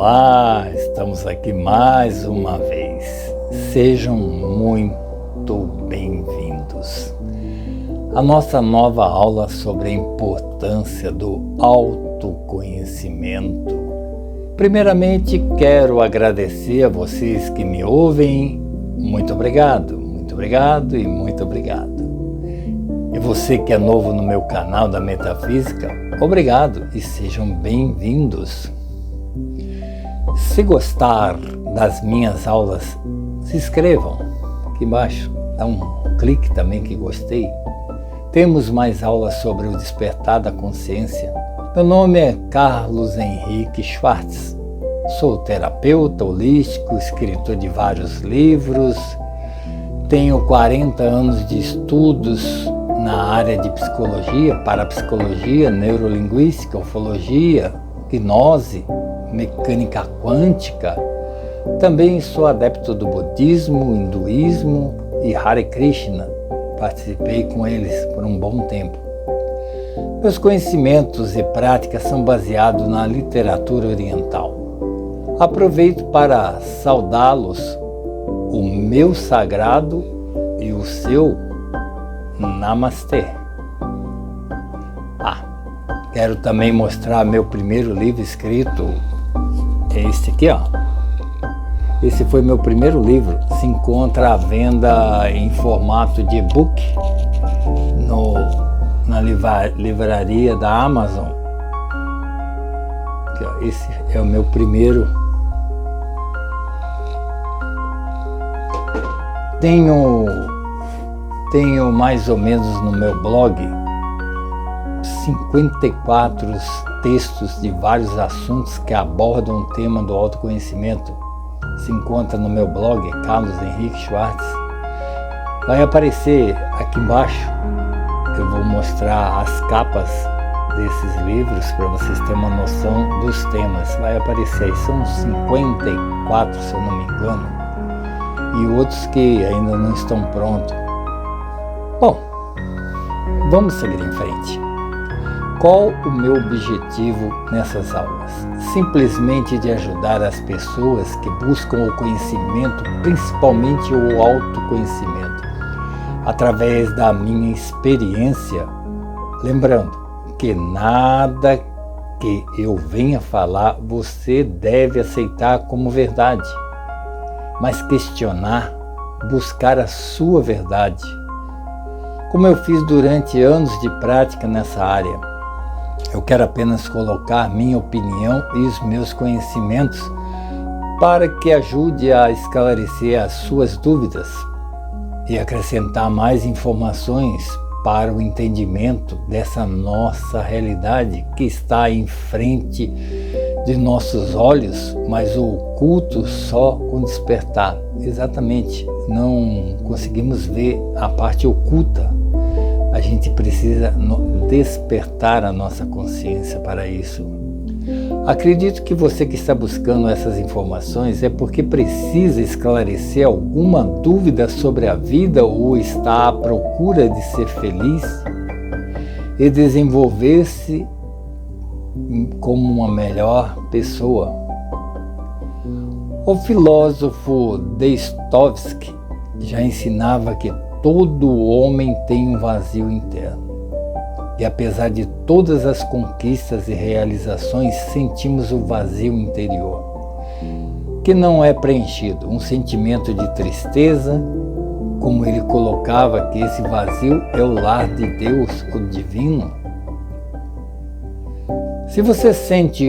Olá, estamos aqui mais uma vez. Sejam muito bem-vindos à nossa nova aula sobre a importância do autoconhecimento. Primeiramente, quero agradecer a vocês que me ouvem. Muito obrigado e muito obrigado. E você que é novo no meu canal da Metafísica, obrigado e sejam bem-vindos. Se gostar das minhas aulas, se inscrevam aqui embaixo, dá um clique também que gostei. Temos mais aulas sobre o despertar da consciência. Meu nome é Carlos Henrique Schwartz, sou terapeuta holístico, escritor de vários livros, tenho 40 anos de estudos na área de psicologia, parapsicologia, neurolinguística, ufologia, hipnose, mecânica quântica. Também sou adepto do budismo, hinduísmo e Hare Krishna. Participei com eles por um bom tempo. Meus conhecimentos e práticas são baseados na literatura oriental. Aproveito para saudá-los, o meu sagrado e o seu Namastê. Quero também mostrar meu primeiro livro escrito, é esse aqui, ó. Esse foi meu primeiro livro, se encontra à venda em formato de e-book na livraria da Amazon. Aqui, ó. Esse é o meu primeiro. Tenho mais ou menos no meu blog 54 textos de vários assuntos que abordam o tema do autoconhecimento. Se encontra no meu blog, Carlos Henrique Schwartz. Vai aparecer aqui embaixo, eu vou mostrar as capas desses livros para vocês terem uma noção dos temas. Vai aparecer aí, são 54 se eu não me engano, e outros que ainda não estão prontos. Bom, vamos seguir em frente. Qual o meu objetivo nessas aulas? Simplesmente de ajudar as pessoas que buscam o conhecimento, principalmente o autoconhecimento, através da minha experiência, lembrando que nada que eu venha falar você deve aceitar como verdade, mas questionar, buscar a sua verdade, como eu fiz durante anos de prática nessa área. Eu quero apenas colocar minha opinião e os meus conhecimentos para que ajude a esclarecer as suas dúvidas e acrescentar mais informações para o entendimento dessa nossa realidade que está em frente de nossos olhos, mas oculto só com despertar. Exatamente, não conseguimos ver a parte oculta. A gente precisa despertar a nossa consciência para isso. Acredito que você que está buscando essas informações é porque precisa esclarecer alguma dúvida sobre a vida ou está à procura de ser feliz e desenvolver-se como uma melhor pessoa. O filósofo Dostoiévski já ensinava que todo homem tem um vazio interno. E apesar de todas as conquistas e realizações, sentimos o vazio interior, que não é preenchido. Um sentimento de tristeza, como ele colocava que esse vazio é o lar de Deus, o divino. Se você sente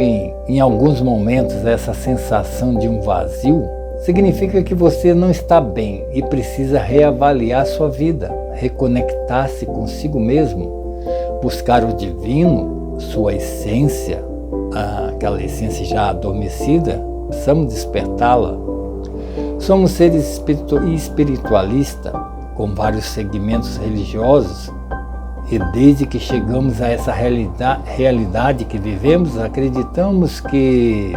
em alguns momentos essa sensação de um vazio, significa que você não está bem e precisa reavaliar sua vida, reconectar-se consigo mesmo, buscar o divino, sua essência, aquela essência já adormecida, precisamos despertá-la. Somos seres espiritualistas, com vários segmentos religiosos, e desde que chegamos a essa realidade que vivemos, acreditamos que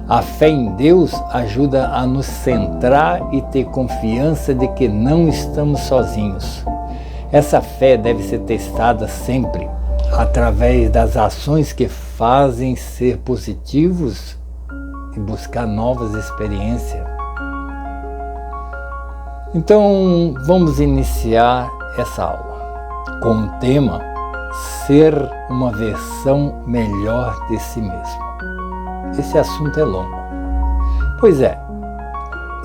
a fé em Deus ajuda a nos centrar e ter confiança de que não estamos sozinhos. Essa fé deve ser testada sempre através das ações que fazem ser positivos e buscar novas experiências. Então, vamos iniciar essa aula com o tema Ser uma versão melhor de si mesmo. Esse assunto é longo. Pois é,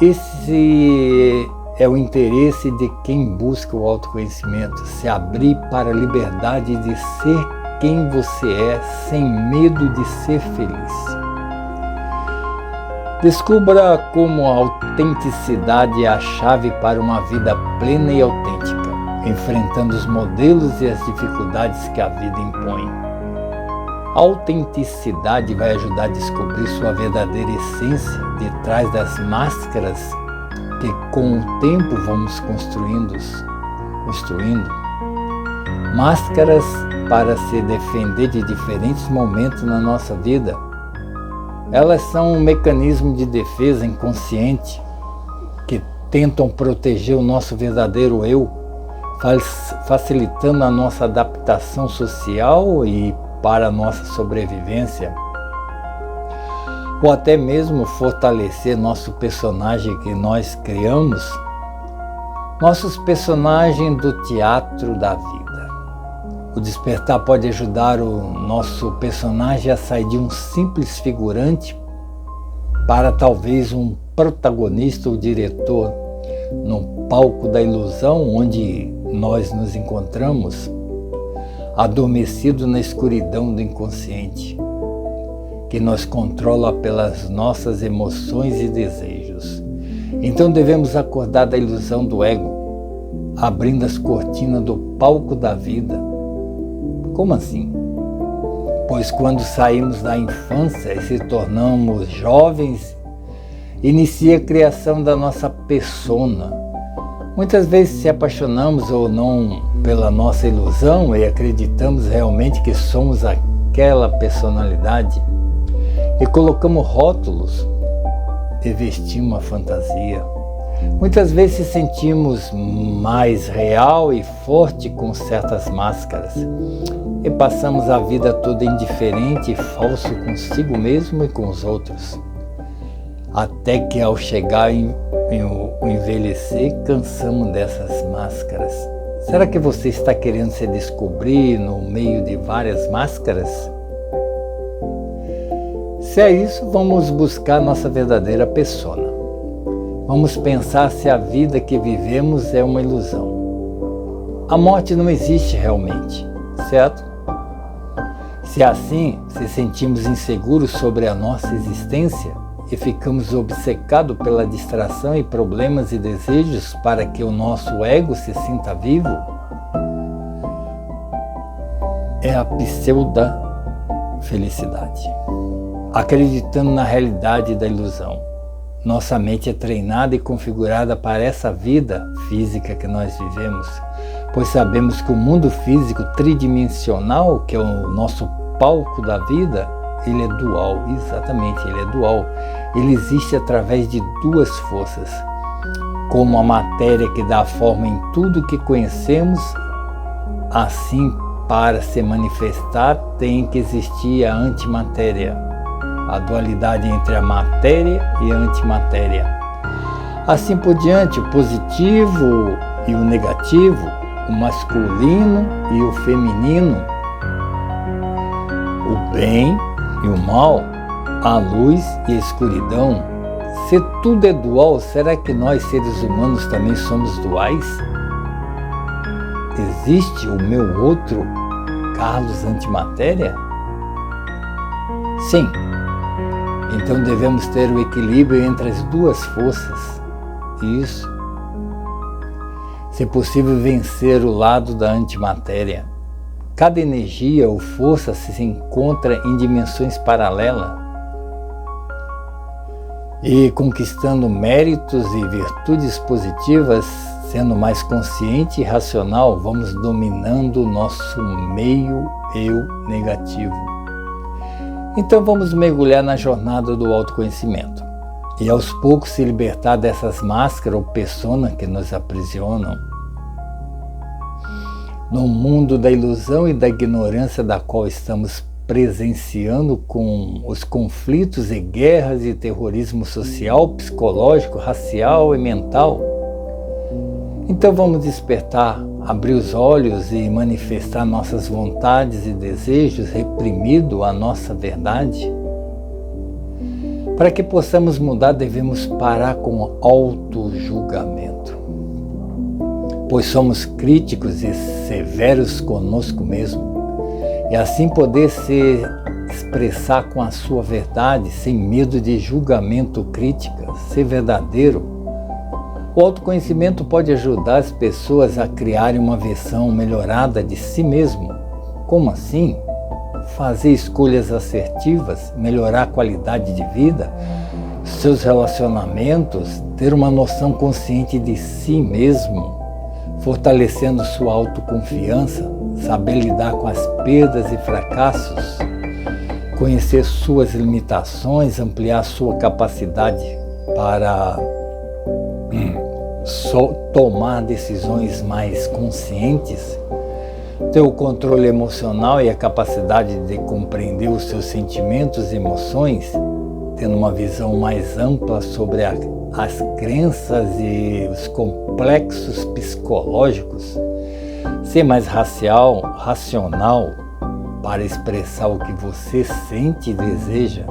esse é o interesse de quem busca o autoconhecimento, se abrir para a liberdade de ser quem você é, sem medo de ser feliz. Descubra como a autenticidade é a chave para uma vida plena e autêntica, enfrentando os modelos e as dificuldades que a vida impõe. A autenticidade vai ajudar a descobrir sua verdadeira essência de trás das máscaras que com o tempo vamos construindo. Máscaras para se defender de diferentes momentos na nossa vida. Elas são um mecanismo de defesa inconsciente que tentam proteger o nosso verdadeiro eu, facilitando a nossa adaptação social e para a nossa sobrevivência, ou até mesmo fortalecer nosso personagem que nós criamos, nossos personagens do teatro da vida. O despertar pode ajudar o nosso personagem a sair de um simples figurante para talvez um protagonista ou diretor no palco da ilusão onde nós nos encontramos, adormecido na escuridão do inconsciente, que nos controla pelas nossas emoções e desejos. Então devemos acordar da ilusão do ego, abrindo as cortinas do palco da vida. Como assim? Pois quando saímos da infância e se tornamos jovens, inicia a criação da nossa persona. Muitas vezes se apaixonamos ou não pela nossa ilusão e acreditamos realmente que somos aquela personalidade e colocamos rótulos e vestimos a fantasia. Muitas vezes se sentimos mais real e forte com certas máscaras e passamos a vida toda indiferente e falso consigo mesmo e com os outros. Até que ao chegar em o envelhecer, cansamos dessas máscaras. Será que você está querendo se descobrir no meio de várias máscaras? Se é isso, vamos buscar nossa verdadeira persona. Vamos pensar se a vida que vivemos é uma ilusão. A morte não existe realmente, certo? Se assim, se sentimos inseguros sobre a nossa existência e ficamos obcecados pela distração e problemas e desejos para que o nosso ego se sinta vivo, é a pseudo-felicidade. Acreditando na realidade da ilusão. Nossa mente é treinada e configurada para essa vida física que nós vivemos, pois sabemos que o mundo físico tridimensional, que é o nosso palco da vida, ele é dual, exatamente, ele é dual. Ele existe através de duas forças, como a matéria que dá forma em tudo que conhecemos, assim para se manifestar tem que existir a antimatéria. A dualidade entre a matéria e a antimatéria. Assim por diante, o positivo e o negativo, o masculino e o feminino, o bem e o mal, a luz e a escuridão. Se tudo é dual, será que nós seres humanos também somos duais? Existe o meu outro Carlos Antimatéria? Sim. Então devemos ter o equilíbrio entre as duas forças. Isso. Se possível, vencer o lado da antimatéria. Cada energia ou força se encontra em dimensões paralelas. E conquistando méritos e virtudes positivas, sendo mais consciente e racional, vamos dominando o nosso meio eu negativo. Então vamos mergulhar na jornada do autoconhecimento e aos poucos se libertar dessas máscaras ou persona que nos aprisionam no mundo da ilusão e da ignorância da qual estamos presenciando com os conflitos e guerras e terrorismo social, psicológico, racial e mental. Então vamos despertar, abrir os olhos e manifestar nossas vontades e desejos, reprimido a nossa verdade. Para que possamos mudar, devemos parar com o auto-julgamento, pois somos críticos e severos conosco mesmo, e assim poder se expressar com a sua verdade, sem medo de julgamento ou crítica, ser verdadeiro. O autoconhecimento pode ajudar as pessoas a criarem uma versão melhorada de si mesmo. Como assim? Fazer escolhas assertivas, melhorar a qualidade de vida, seus relacionamentos, ter uma noção consciente de si mesmo, fortalecendo sua autoconfiança, saber lidar com as perdas e fracassos, conhecer suas limitações, ampliar sua capacidade para tomar decisões mais conscientes, ter o controle emocional e a capacidade de compreender os seus sentimentos e emoções, tendo uma visão mais ampla sobre as crenças e os complexos psicológicos, ser mais racional para expressar o que você sente e deseja,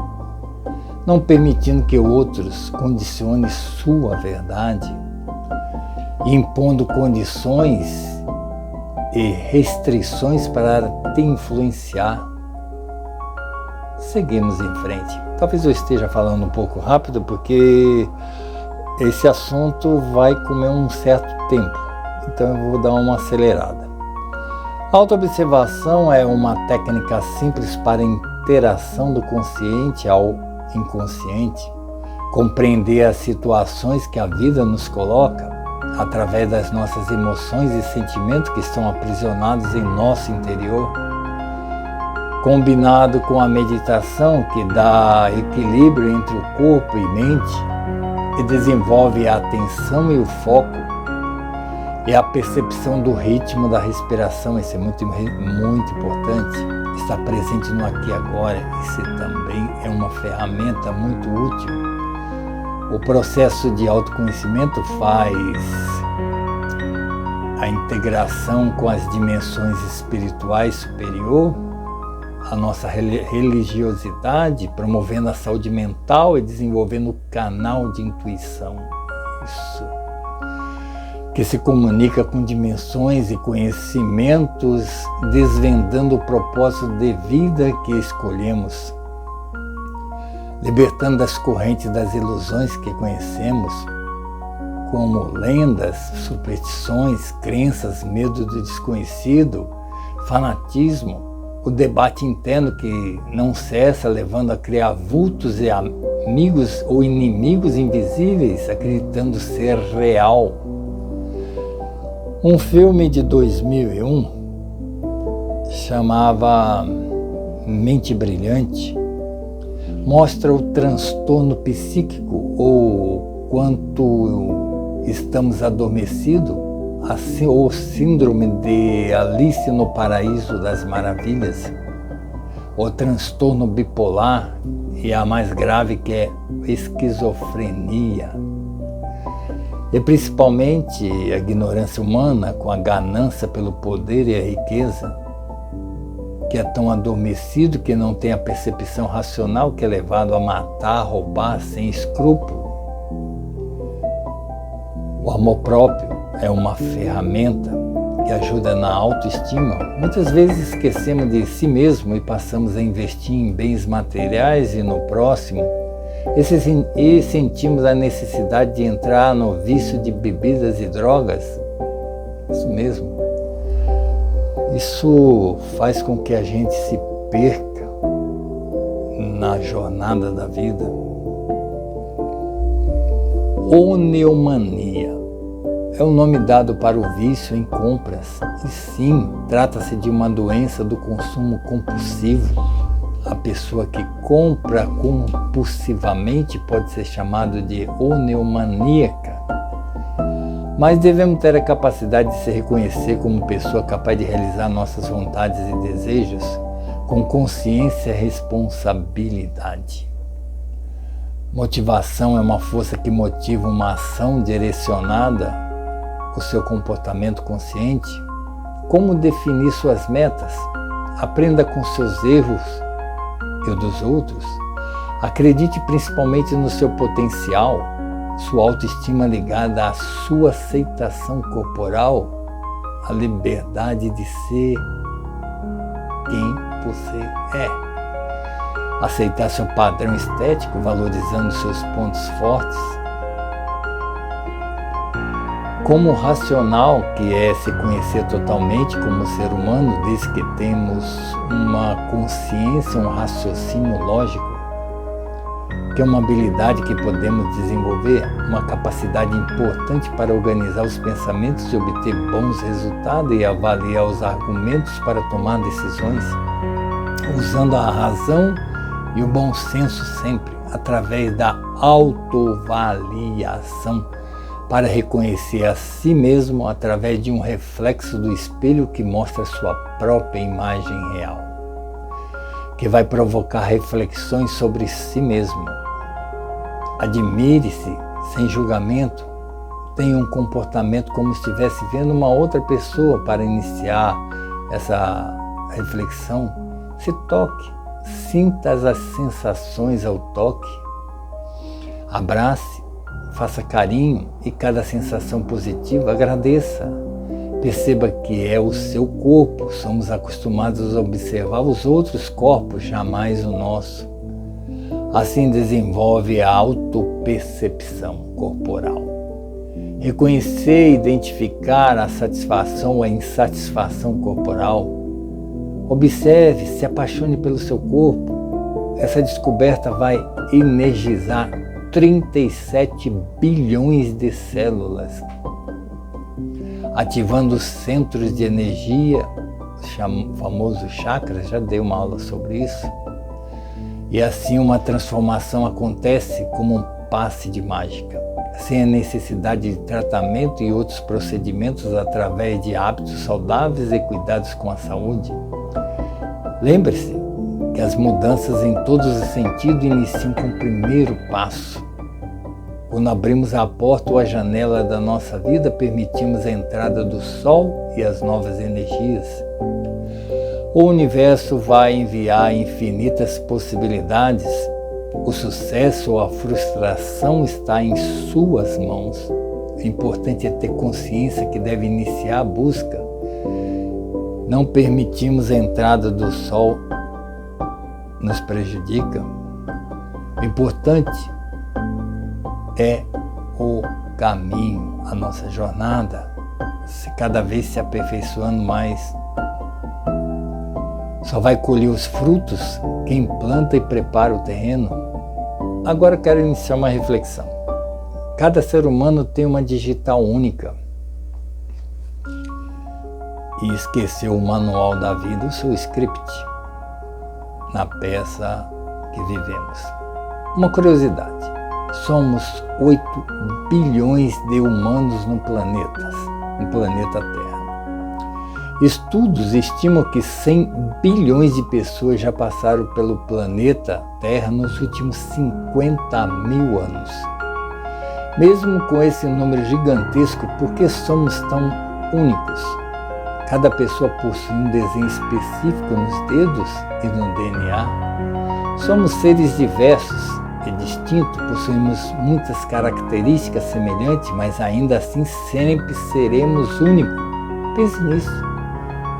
não permitindo que outros condicionem sua verdade, impondo condições e restrições para te influenciar. Seguimos em frente. Talvez eu esteja falando um pouco rápido, porque esse assunto vai comer um certo tempo, então eu vou dar uma acelerada. A autoobservação é uma técnica simples para a interação do consciente ao inconsciente, compreender as situações que a vida nos coloca através das nossas emoções e sentimentos que estão aprisionados em nosso interior, combinado com a meditação que dá equilíbrio entre o corpo e mente e desenvolve a atenção e o foco e a percepção do ritmo da respiração. Isso é muito importante, estar presente no aqui e agora. Isso também é uma ferramenta muito útil. O processo de autoconhecimento faz a integração com as dimensões espirituais superior, a nossa religiosidade, promovendo a saúde mental e desenvolvendo o canal de intuição. Isso. Que se comunica com dimensões e conhecimentos, desvendando o propósito de vida que escolhemos, libertando das correntes das ilusões que conhecemos, como lendas, superstições, crenças, medo do desconhecido, fanatismo, o debate interno que não cessa, levando a criar vultos e amigos ou inimigos invisíveis, acreditando ser real. Um filme de 2001 chamava Mente Brilhante, mostra o transtorno psíquico ou quanto estamos adormecidos, ou síndrome de Alice no Paraíso das Maravilhas, o transtorno bipolar e a mais grave, que é esquizofrenia. E principalmente a ignorância humana com a ganância pelo poder e a riqueza, que é tão adormecido que não tem a percepção racional, que é levado a matar, roubar sem escrúpulo. O amor próprio é uma ferramenta que ajuda na autoestima. Muitas vezes esquecemos de si mesmo e passamos a investir em bens materiais e no próximo, e sentimos a necessidade de entrar no vício de bebidas e drogas. Isso mesmo. Isso faz com que a gente se perca na jornada da vida. Oneomania é o nome dado para o vício em compras. E sim, trata-se de uma doença do consumo compulsivo. A pessoa que compra compulsivamente pode ser chamada de oneomaníaca. Mas devemos ter a capacidade de se reconhecer como pessoa capaz de realizar nossas vontades e desejos, com consciência e responsabilidade. Motivação é uma força que motiva uma ação direcionada ao seu comportamento consciente. Como definir suas metas? Aprenda com seus erros e os dos outros. Acredite principalmente no seu potencial, sua autoestima ligada à sua aceitação corporal, a liberdade de ser quem você é. Aceitar seu padrão estético, valorizando seus pontos fortes. Como racional, que é se conhecer totalmente como ser humano, desde que temos uma consciência, um raciocínio lógico, que é uma habilidade que podemos desenvolver, uma capacidade importante para organizar os pensamentos e obter bons resultados e avaliar os argumentos para tomar decisões, usando a razão e o bom senso sempre, através da autoavaliação, para reconhecer a si mesmo através de um reflexo do espelho que mostra sua própria imagem real, que vai provocar reflexões sobre si mesmo. Admire-se sem julgamento, tenha um comportamento como se estivesse vendo uma outra pessoa. Para iniciar essa reflexão, se toque, sinta as sensações ao toque, abrace, faça carinho e cada sensação positiva agradeça. Perceba que é o seu corpo, somos acostumados a observar os outros corpos, jamais o nosso. Assim desenvolve a autopercepção corporal. Reconhecer e identificar a satisfação ou a insatisfação corporal. Observe, se apaixone pelo seu corpo. Essa descoberta vai energizar 37 bilhões de células, ativando os centros de energia, famosos chakras, já dei uma aula sobre isso. E assim uma transformação acontece como um passe de mágica, sem a necessidade de tratamento e outros procedimentos, através de hábitos saudáveis e cuidados com a saúde. Lembre-se que as mudanças em todos os sentidos iniciam com o primeiro passo. Quando abrimos a porta ou a janela da nossa vida, permitimos a entrada do sol e as novas energias. O universo vai enviar infinitas possibilidades. O sucesso ou a frustração está em suas mãos. O importante é ter consciência que deve iniciar a busca. Não permitimos a entrada do sol, nos prejudica. O importante é o caminho, a nossa jornada, cada vez se aperfeiçoando mais. Só vai colher os frutos quem planta e prepara o terreno. Agora quero iniciar uma reflexão. Cada ser humano tem uma digital única. E esqueceu o manual da vida, o seu script, na peça que vivemos. Uma curiosidade: somos 8 bilhões de humanos no planeta Terra. Estudos estimam que 100 bilhões de pessoas já passaram pelo planeta Terra nos últimos 50 mil anos. Mesmo com esse número gigantesco, por que somos tão únicos? Cada pessoa possui um desenho específico nos dedos e no DNA. Somos seres diversos e distintos, possuímos muitas características semelhantes, mas ainda assim sempre seremos únicos. Pense nisso.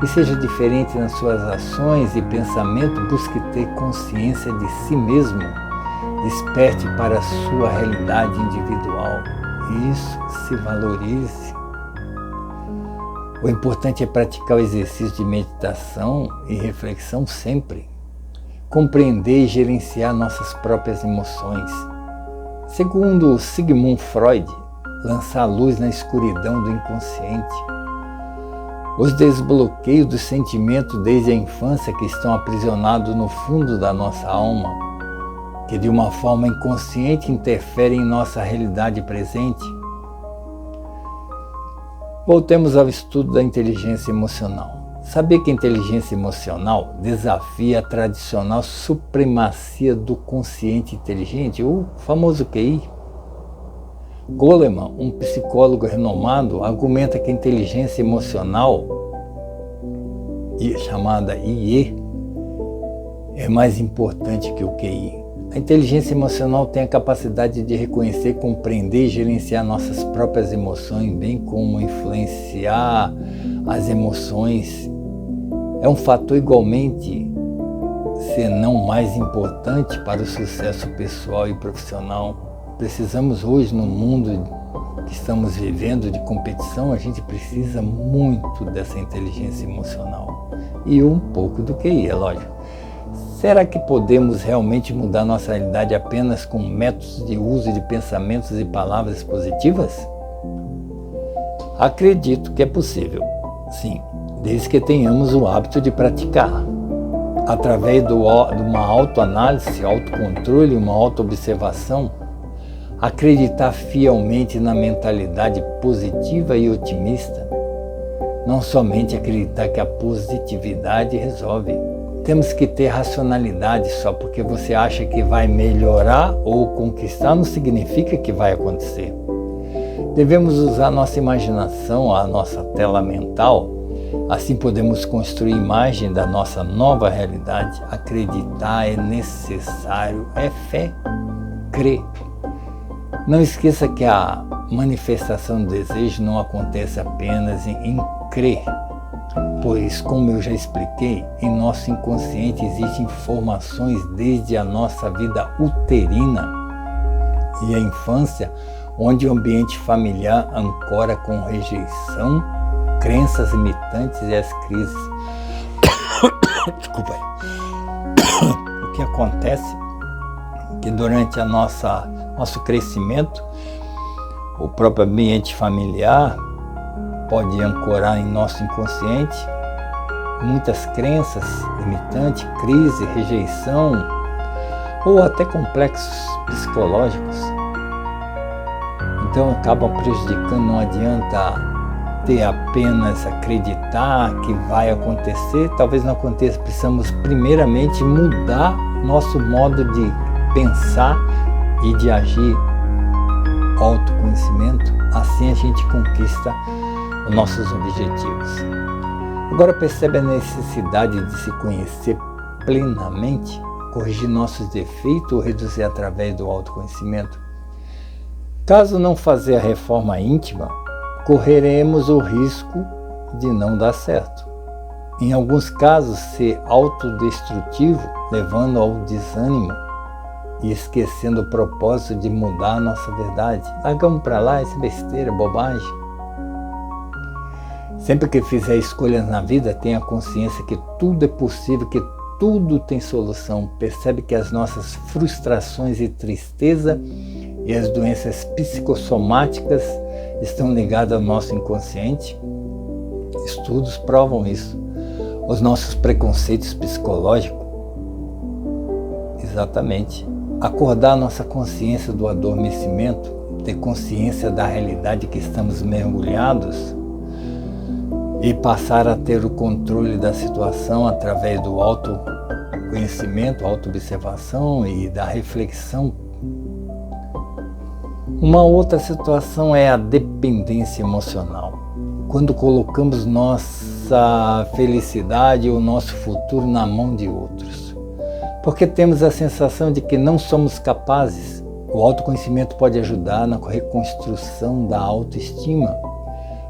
E seja diferente nas suas ações e pensamento, busque ter consciência de si mesmo. Desperte para a sua realidade individual. Isso, se valorize. O importante é praticar o exercício de meditação e reflexão sempre. Compreender e gerenciar nossas próprias emoções. Segundo Sigmund Freud, lançar luz na escuridão do inconsciente. Os desbloqueios dos sentimentos desde a infância que estão aprisionados no fundo da nossa alma, que de uma forma inconsciente interferem em nossa realidade presente. Voltemos ao estudo da inteligência emocional. Sabia que a inteligência emocional desafia a tradicional supremacia do consciente inteligente, o famoso QI? Goleman, um psicólogo renomado, argumenta que a inteligência emocional, chamada IE, é mais importante que o QI. A inteligência emocional tem a capacidade de reconhecer, compreender e gerenciar nossas próprias emoções, bem como influenciar as emoções. É um fator igualmente, se não mais importante, para o sucesso pessoal e profissional. Precisamos hoje, no mundo que estamos vivendo de competição, a gente precisa muito dessa inteligência emocional. E um pouco do QI, é lógico. Será que podemos realmente mudar nossa realidade apenas com métodos de uso de pensamentos e palavras positivas? Acredito que é possível, sim, desde que tenhamos o hábito de praticar. Através de uma autoanálise, autocontrole e uma autoobservação, acreditar fielmente na mentalidade positiva e otimista. Não somente acreditar que a positividade resolve. Temos que ter racionalidade. Só porque você acha que vai melhorar ou conquistar não significa que vai acontecer. Devemos usar nossa imaginação, a nossa tela mental. Assim podemos construir imagem da nossa nova realidade. Acreditar é necessário, é fé, crer. Não esqueça que a manifestação do desejo não acontece apenas em crer, pois, como eu já expliquei, em nosso inconsciente existem informações desde a nossa vida uterina e a infância, onde o ambiente familiar ancora com rejeição, crenças limitantes e as crises. Desculpa aí. O que acontece é que durante nosso crescimento, o próprio ambiente familiar pode ancorar em nosso inconsciente muitas crenças limitantes, crise, rejeição ou até complexos psicológicos. Então acabam prejudicando. Não adianta ter apenas acreditar que vai acontecer, talvez não aconteça. Precisamos primeiramente mudar nosso modo de pensar e de agir. Autoconhecimento, assim a gente conquista os nossos objetivos. Agora percebe a necessidade de se conhecer plenamente, corrigir nossos defeitos ou reduzir através do autoconhecimento. Caso não fazer a reforma íntima, correremos o risco de não dar certo. Em alguns casos, ser autodestrutivo, levando ao desânimo e esquecendo o propósito de mudar a nossa verdade. Largamos para lá essa besteira, bobagem. Sempre que fizer escolhas na vida, tenha consciência que tudo é possível, que tudo tem solução. Percebe que as nossas frustrações e tristeza e as doenças psicossomáticas estão ligadas ao nosso inconsciente? Estudos provam isso. Os nossos preconceitos psicológicos. Exatamente. Acordar nossa consciência do adormecimento, ter consciência da realidade que estamos mergulhados e passar a ter o controle da situação através do autoconhecimento, autoobservação e da reflexão. Uma outra situação é a dependência emocional. Quando colocamos nossa felicidade ou nosso futuro na mão de outros. Porque temos a sensação de que não somos capazes. O autoconhecimento pode ajudar na reconstrução da autoestima.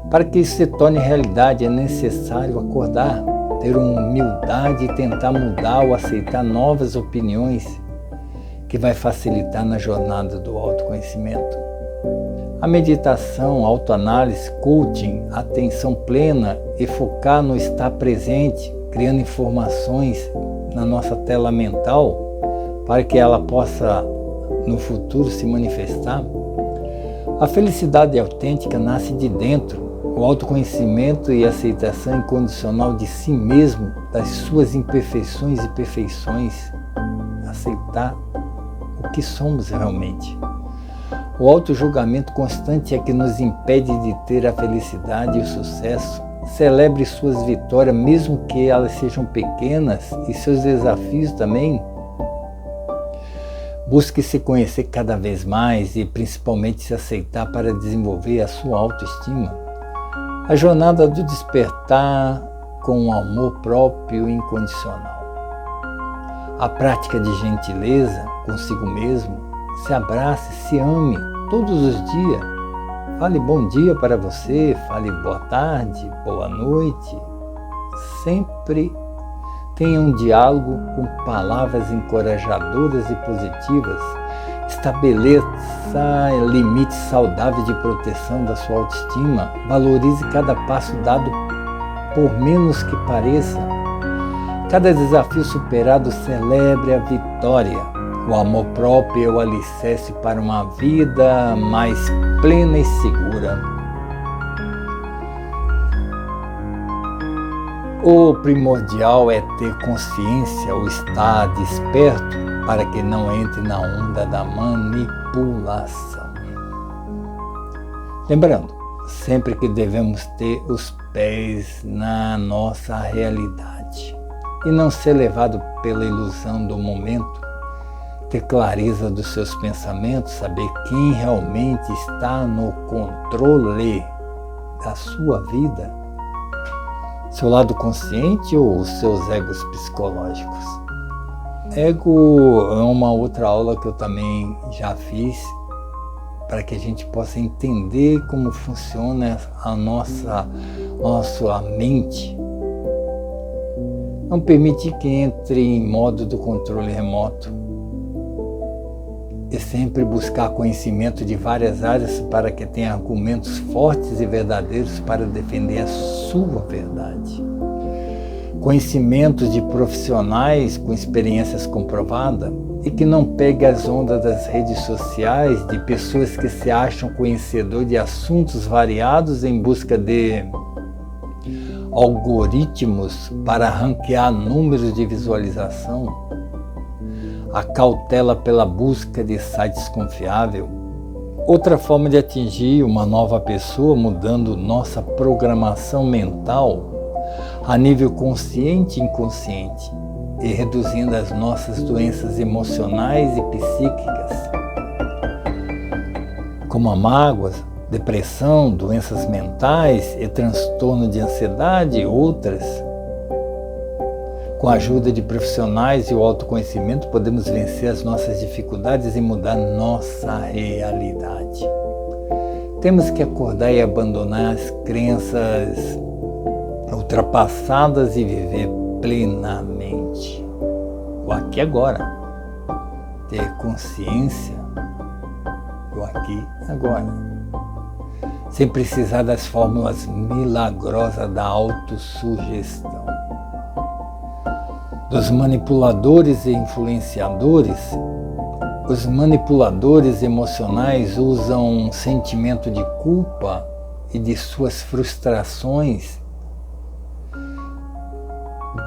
Para que isso se torne realidade, é necessário acordar, ter humildade e tentar mudar ou aceitar novas opiniões, que vai facilitar na jornada do autoconhecimento. A meditação, autoanálise, coaching, atenção plena e focar no estar presente, criando informações na nossa tela mental para que ela possa no futuro se manifestar. A felicidade autêntica nasce de dentro. O autoconhecimento e aceitação incondicional de si mesmo, das suas imperfeições e perfeições. Aceitar o que somos realmente. O autojulgamento constante é que nos impede de ter a felicidade e o sucesso. Celebre suas vitórias, mesmo que elas sejam pequenas, e seus desafios também. Busque se conhecer cada vez mais e principalmente se aceitar para desenvolver a sua autoestima. A jornada do despertar com o amor próprio incondicional. A prática de gentileza consigo mesmo. Se abrace, se ame todos os dias. Fale bom dia para você, fale boa tarde, boa noite. Sempre tenha um diálogo com palavras encorajadoras e positivas. Estabeleça limites saudáveis de proteção da sua autoestima. Valorize cada passo dado, por menos que pareça. Cada desafio superado, celebre a vitória. O amor próprio é o alicerce para uma vida mais plena e segura. O primordial é ter consciência ou estar desperto para que não entre na onda da manipulação. Lembrando, sempre que devemos ter os pés na nossa realidade e não ser levado pela ilusão do momento, ter clareza dos seus pensamentos, saber quem realmente está no controle da sua vida, seu lado consciente ou os seus egos psicológicos. Ego é uma outra aula que eu também já fiz, para que a gente possa entender como funciona a nossa mente. Não permitir que entre em modo do controle remoto. E sempre buscar conhecimento de várias áreas para que tenha argumentos fortes e verdadeiros para defender a sua verdade. Conhecimentos de profissionais com experiências comprovadas e que não pegue as ondas das redes sociais de pessoas que se acham conhecedor de assuntos variados em busca de algoritmos para ranquear números de visualização. A cautela pela busca de sites confiáveis. Outra forma de atingir uma nova pessoa mudando nossa programação mental a nível consciente e inconsciente e reduzindo as nossas doenças emocionais e psíquicas, como a mágoa, depressão, doenças mentais e transtorno de ansiedade e outras. Com a ajuda de profissionais e o autoconhecimento, podemos vencer as nossas dificuldades e mudar nossa realidade. Temos que acordar e abandonar as crenças ultrapassadas e viver plenamente. O aqui e agora. Ter consciência do aqui e agora. Sem precisar das fórmulas milagrosas da autossugestão. Dos manipuladores e influenciadores, os manipuladores emocionais usam um sentimento de culpa e de suas frustrações,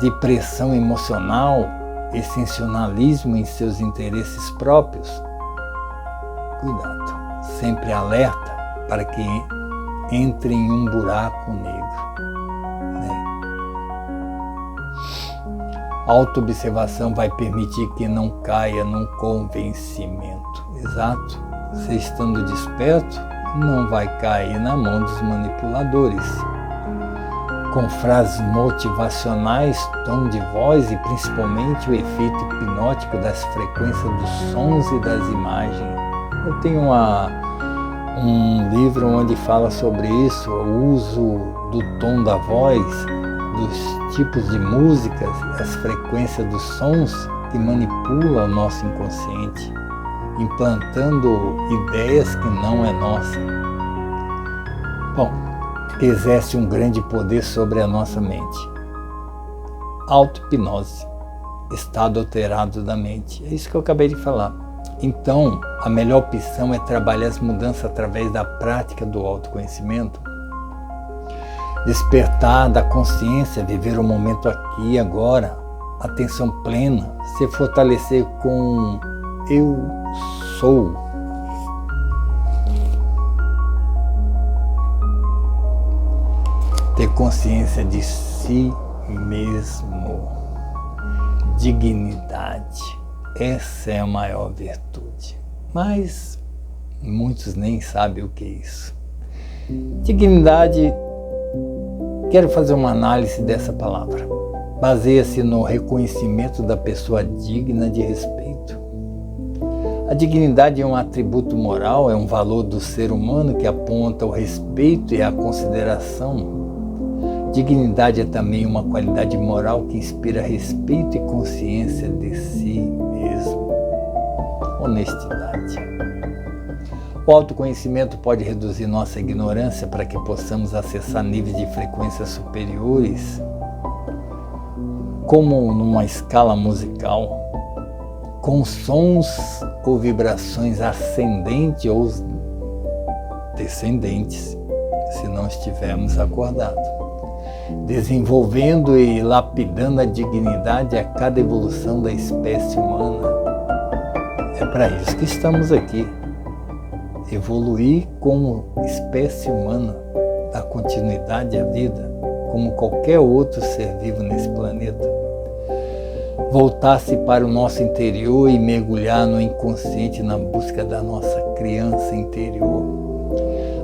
de pressão emocional e sensacionalismo em seus interesses próprios. Cuidado, sempre alerta para que entre em um buraco negro. A autoobservação vai permitir que não caia num convencimento. Exato. Você estando desperto, não vai cair na mão dos manipuladores. Com frases motivacionais, tom de voz e principalmente o efeito hipnótico das frequências dos sons e das imagens. Eu tenho um livro onde fala sobre isso, o uso do tom da voz, dos tipos de músicas, as frequências dos sons que manipulam o nosso inconsciente, implantando ideias que não é nossa. Bom, que exerce um grande poder sobre a nossa mente. Auto-hipnose, estado alterado da mente. É isso que eu acabei de falar. Então, a melhor opção é trabalhar as mudanças através da prática do autoconhecimento. Despertar da consciência, viver o momento aqui e agora, atenção plena, se fortalecer com eu sou. ter consciência de si mesmo. Dignidade, essa é a maior virtude. Mas muitos nem sabem o que é isso. Dignidade, quero fazer uma análise dessa palavra. Baseia-se no reconhecimento da pessoa digna de respeito. A dignidade é um atributo moral, é um valor do ser humano que aponta o respeito e a consideração. Dignidade é também uma qualidade moral que inspira respeito e consciência de si mesmo. Honestidade. O autoconhecimento pode reduzir nossa ignorância para que possamos acessar níveis de frequência superiores, como numa escala musical, com sons ou vibrações ascendentes ou descendentes, se não estivermos acordados, desenvolvendo e lapidando a dignidade a cada evolução da espécie humana. É para isso que estamos aqui, evoluir como espécie humana, dar continuidade à vida, como qualquer outro ser vivo nesse planeta. Voltar-se para o nosso interior e mergulhar no inconsciente na busca da nossa criança interior.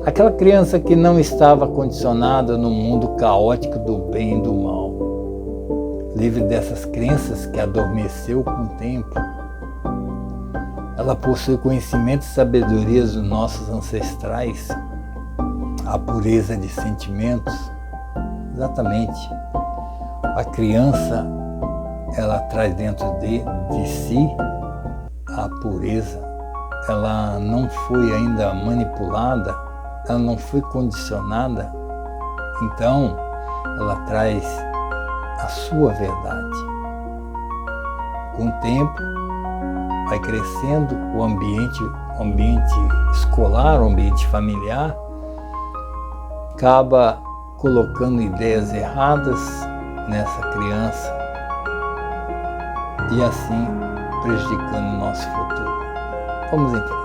Aquela criança que não estava condicionada no mundo caótico do bem e do mal. Livre dessas crenças que adormeceu com o tempo. Ela possui conhecimento e sabedoria dos nossos ancestrais, a pureza de sentimentos. Exatamente. A criança, ela traz dentro de si a pureza. Ela não foi ainda manipulada, ela não foi condicionada, então ela traz a sua verdade. Com o tempo, vai crescendo o ambiente escolar, o ambiente familiar, acaba colocando ideias erradas nessa criança e assim prejudicando o nosso futuro. Vamos em frente.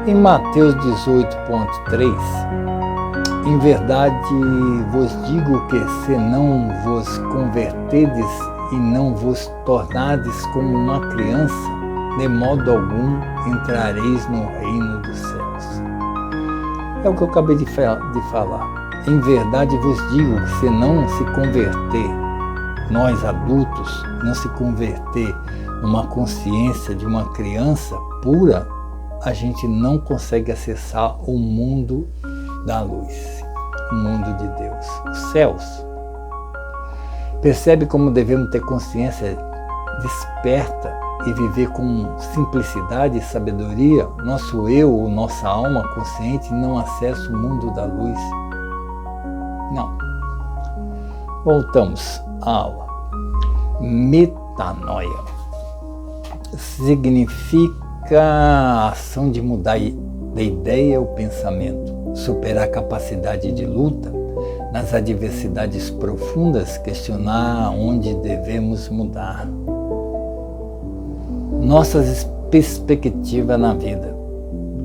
Em Mateus 18.3, em verdade vos digo que se não vos converterdes e não vos tornardes como uma criança, de modo algum entrareis no reino dos céus. É o que eu acabei de falar. Em verdade vos digo que se não se converter, nós adultos, não se converter numa consciência de uma criança pura, a gente não consegue acessar o mundo da luz, o mundo de Deus, os céus. Percebe como devemos ter consciência desperta e viver com simplicidade e sabedoria? Nosso eu ou nossa alma consciente não acessa o mundo da luz. Não. Voltamos à aula. Metanoia significa a ação de mudar de ideia ou pensamento, superar a capacidade de luta nas adversidades profundas, questionar onde devemos mudar nossas perspectivas na vida,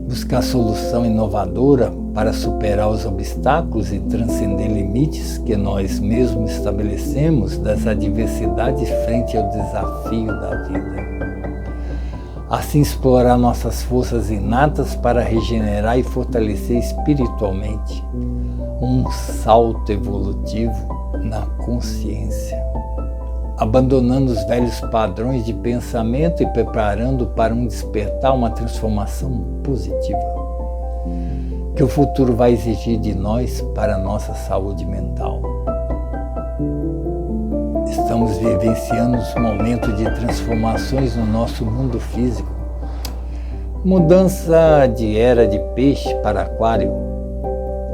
buscar solução inovadora para superar os obstáculos e transcender limites que nós mesmos estabelecemos das adversidades frente ao desafio da vida. Assim explorar nossas forças inatas para regenerar e fortalecer espiritualmente. Um salto evolutivo na consciência. Abandonando os velhos padrões de pensamento e preparando para um despertar, uma transformação positiva. Que o futuro vai exigir de nós para a nossa saúde mental. Estamos vivenciando um momento de transformações no nosso mundo físico. Mudança de era de peixe para aquário,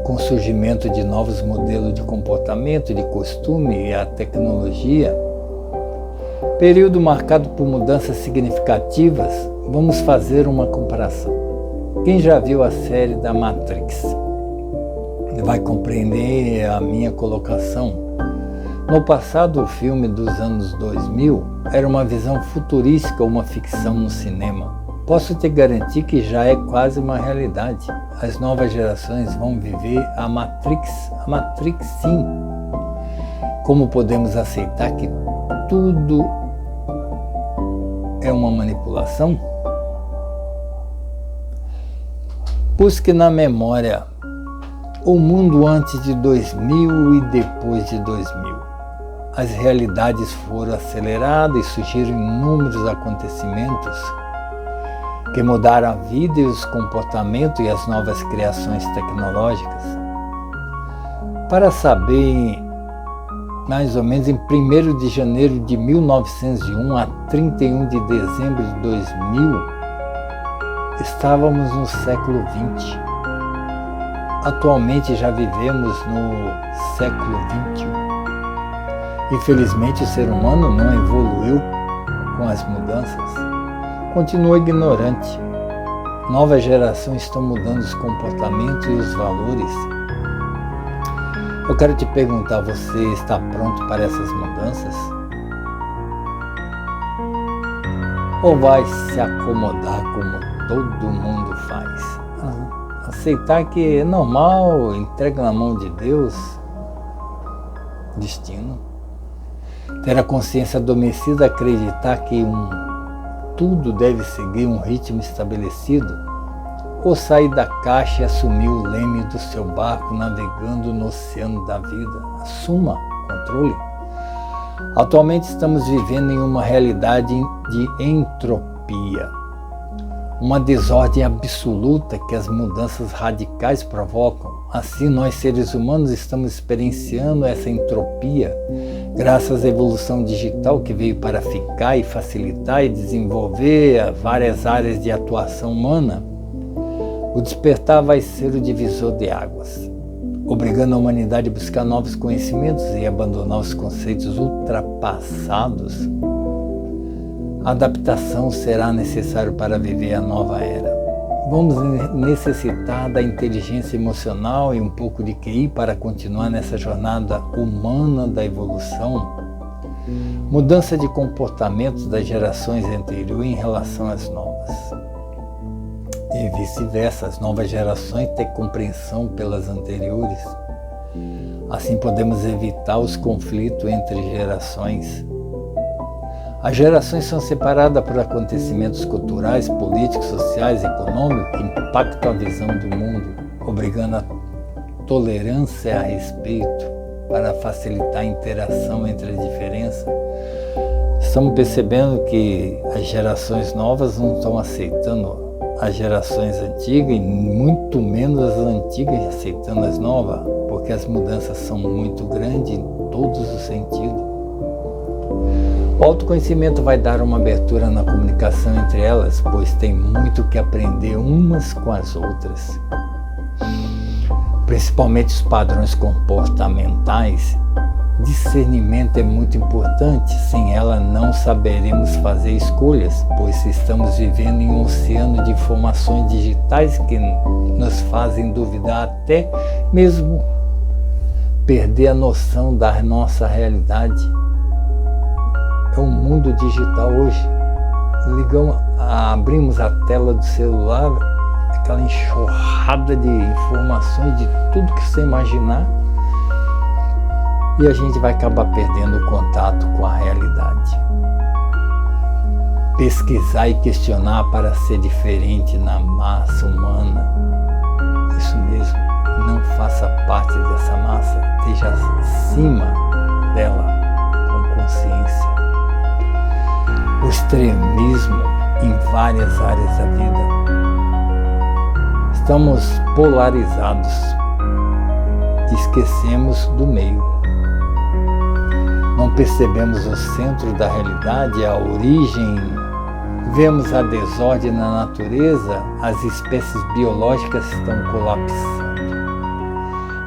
com surgimento de novos modelos de comportamento, de costume e a tecnologia. Período marcado por mudanças significativas, vamos fazer uma comparação. Quem já viu a série da Matrix vai compreender a minha colocação. No passado, o filme dos anos 2000 era uma visão futurística, uma ficção no cinema. Posso te garantir que já é quase uma realidade. As novas gerações vão viver a Matrix sim. Como podemos aceitar que tudo é uma manipulação? Busque na memória o mundo antes de 2000 e depois de 2000. As realidades foram aceleradas e surgiram inúmeros acontecimentos que mudaram a vida e os comportamentos e as novas criações tecnológicas. Para saber, mais ou menos em 1º de janeiro de 1901 a 31 de dezembro de 2000, estávamos no século XX. Atualmente já vivemos no século XXI. Infelizmente o ser humano não evoluiu com as mudanças. Continua ignorante. Novas gerações estão mudando os comportamentos e os valores. Eu quero te perguntar, você está pronto para essas mudanças? Ou vai se acomodar como todo mundo faz? Aceitar que é normal, entrega na mão de Deus, destino. Ter a consciência adormecida, acreditar que tudo deve seguir um ritmo estabelecido, ou sair da caixa e assumir o leme do seu barco navegando no oceano da vida. Assuma controle. Atualmente estamos vivendo em uma realidade de entropia, uma desordem absoluta que as mudanças radicais provocam. Assim, nós seres humanos estamos experienciando essa entropia graças à evolução digital que veio para ficar e facilitar e desenvolver várias áreas de atuação humana. O despertar vai ser o divisor de águas, obrigando a humanidade a buscar novos conhecimentos e abandonar os conceitos ultrapassados. A adaptação será necessária para viver a nova era. Vamos necessitar da inteligência emocional e um pouco de QI para continuar nessa jornada humana da evolução. Mudança de comportamentos das gerações anteriores em relação às novas. E vice-versa, as novas gerações têm compreensão pelas anteriores. Assim podemos evitar os conflitos entre gerações. As gerações são separadas por acontecimentos culturais, políticos, sociais e econômicos que impactam a visão do mundo, obrigando a tolerância e a respeito para facilitar a interação entre as diferenças. Estamos percebendo que as gerações novas não estão aceitando as gerações antigas e muito menos as antigas aceitando as novas, porque as mudanças são muito grandes em todos os sentidos. O autoconhecimento vai dar uma abertura na comunicação entre elas, pois tem muito que aprender umas com as outras. Principalmente os padrões comportamentais. Discernimento é muito importante, sem ela não saberemos fazer escolhas, pois estamos vivendo em um oceano de informações digitais que nos fazem duvidar até mesmo perder a noção da nossa realidade. É um mundo digital hoje. Abrimos a tela do celular, aquela enxurrada de informações de tudo que você imaginar, e a gente vai acabar perdendo o contato com a realidade. Pesquisar e questionar para ser diferente na massa humana. Isso mesmo, não faça parte dessa massa, esteja acima dela com consciência. O extremismo em várias áreas da vida. Estamos polarizados, esquecemos do meio. Não percebemos o centro da realidade, a origem. Vemos a desordem na natureza, as espécies biológicas estão colapsando.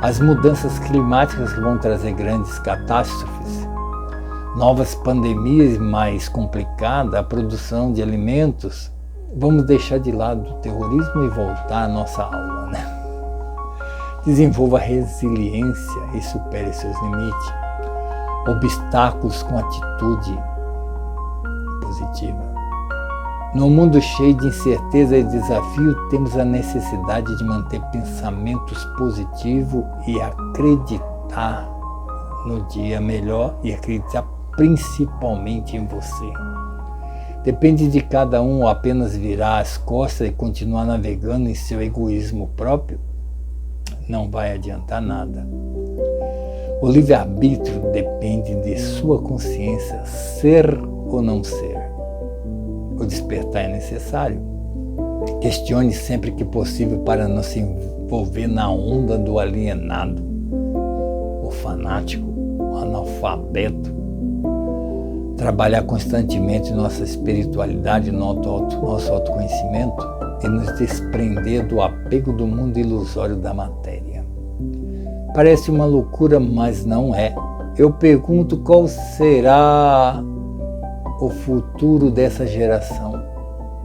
As mudanças climáticas vão trazer grandes catástrofes. Novas pandemias mais complicadas, a produção de alimentos. Vamos deixar de lado o terrorismo e voltar à nossa aula, né? Desenvolva resiliência e supere seus limites. Obstáculos com atitude positiva. No mundo cheio de incerteza e desafio, temos a necessidade de manter pensamentos positivos e acreditar no dia melhor e acreditar principalmente em você. Depende de cada um apenas virar as costas e continuar navegando em seu egoísmo próprio. Não vai adiantar nada. O livre-arbítrio depende de sua consciência, ser ou não ser. O despertar é necessário. Questione sempre que possível para não se envolver na onda do alienado, o fanático, o analfabeto. Trabalhar constantemente nossa espiritualidade, nosso autoconhecimento e nos desprender do apego do mundo ilusório da matéria. Parece uma loucura, mas não é. Eu pergunto qual será o futuro dessa geração.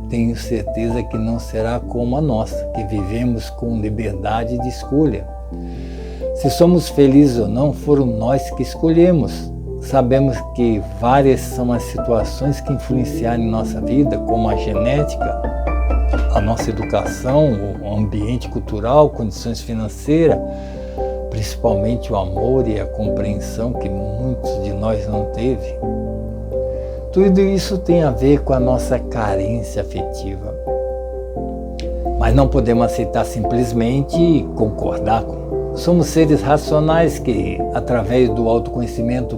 Tenho certeza que não será como a nossa, que vivemos com liberdade de escolha. Se somos felizes ou não, foram nós que escolhemos. Sabemos que várias são as situações que influenciaram em nossa vida, como a genética, a nossa educação, o ambiente cultural, condições financeiras, principalmente o amor e a compreensão que muitos de nós não teve. Tudo isso tem a ver com a nossa carência afetiva. Mas não podemos aceitar simplesmente e concordar com. Somos seres racionais que, através do autoconhecimento,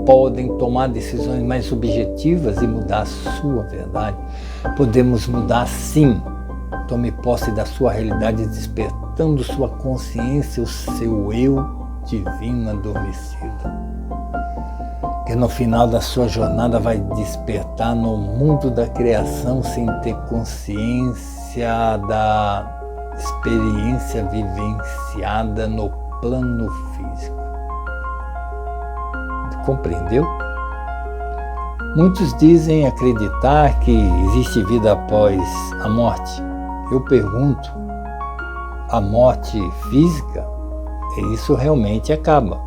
podem tomar decisões mais objetivas e mudar a sua verdade. Podemos mudar sim. Tome posse da sua realidade, despertando sua consciência, o seu eu divino adormecido. Que no final da sua jornada vai despertar no mundo da criação sem ter consciência da experiência vivenciada no plano físico. Compreendeu? Muitos dizem acreditar que existe vida após a morte. Eu pergunto, a morte física, isso realmente acaba?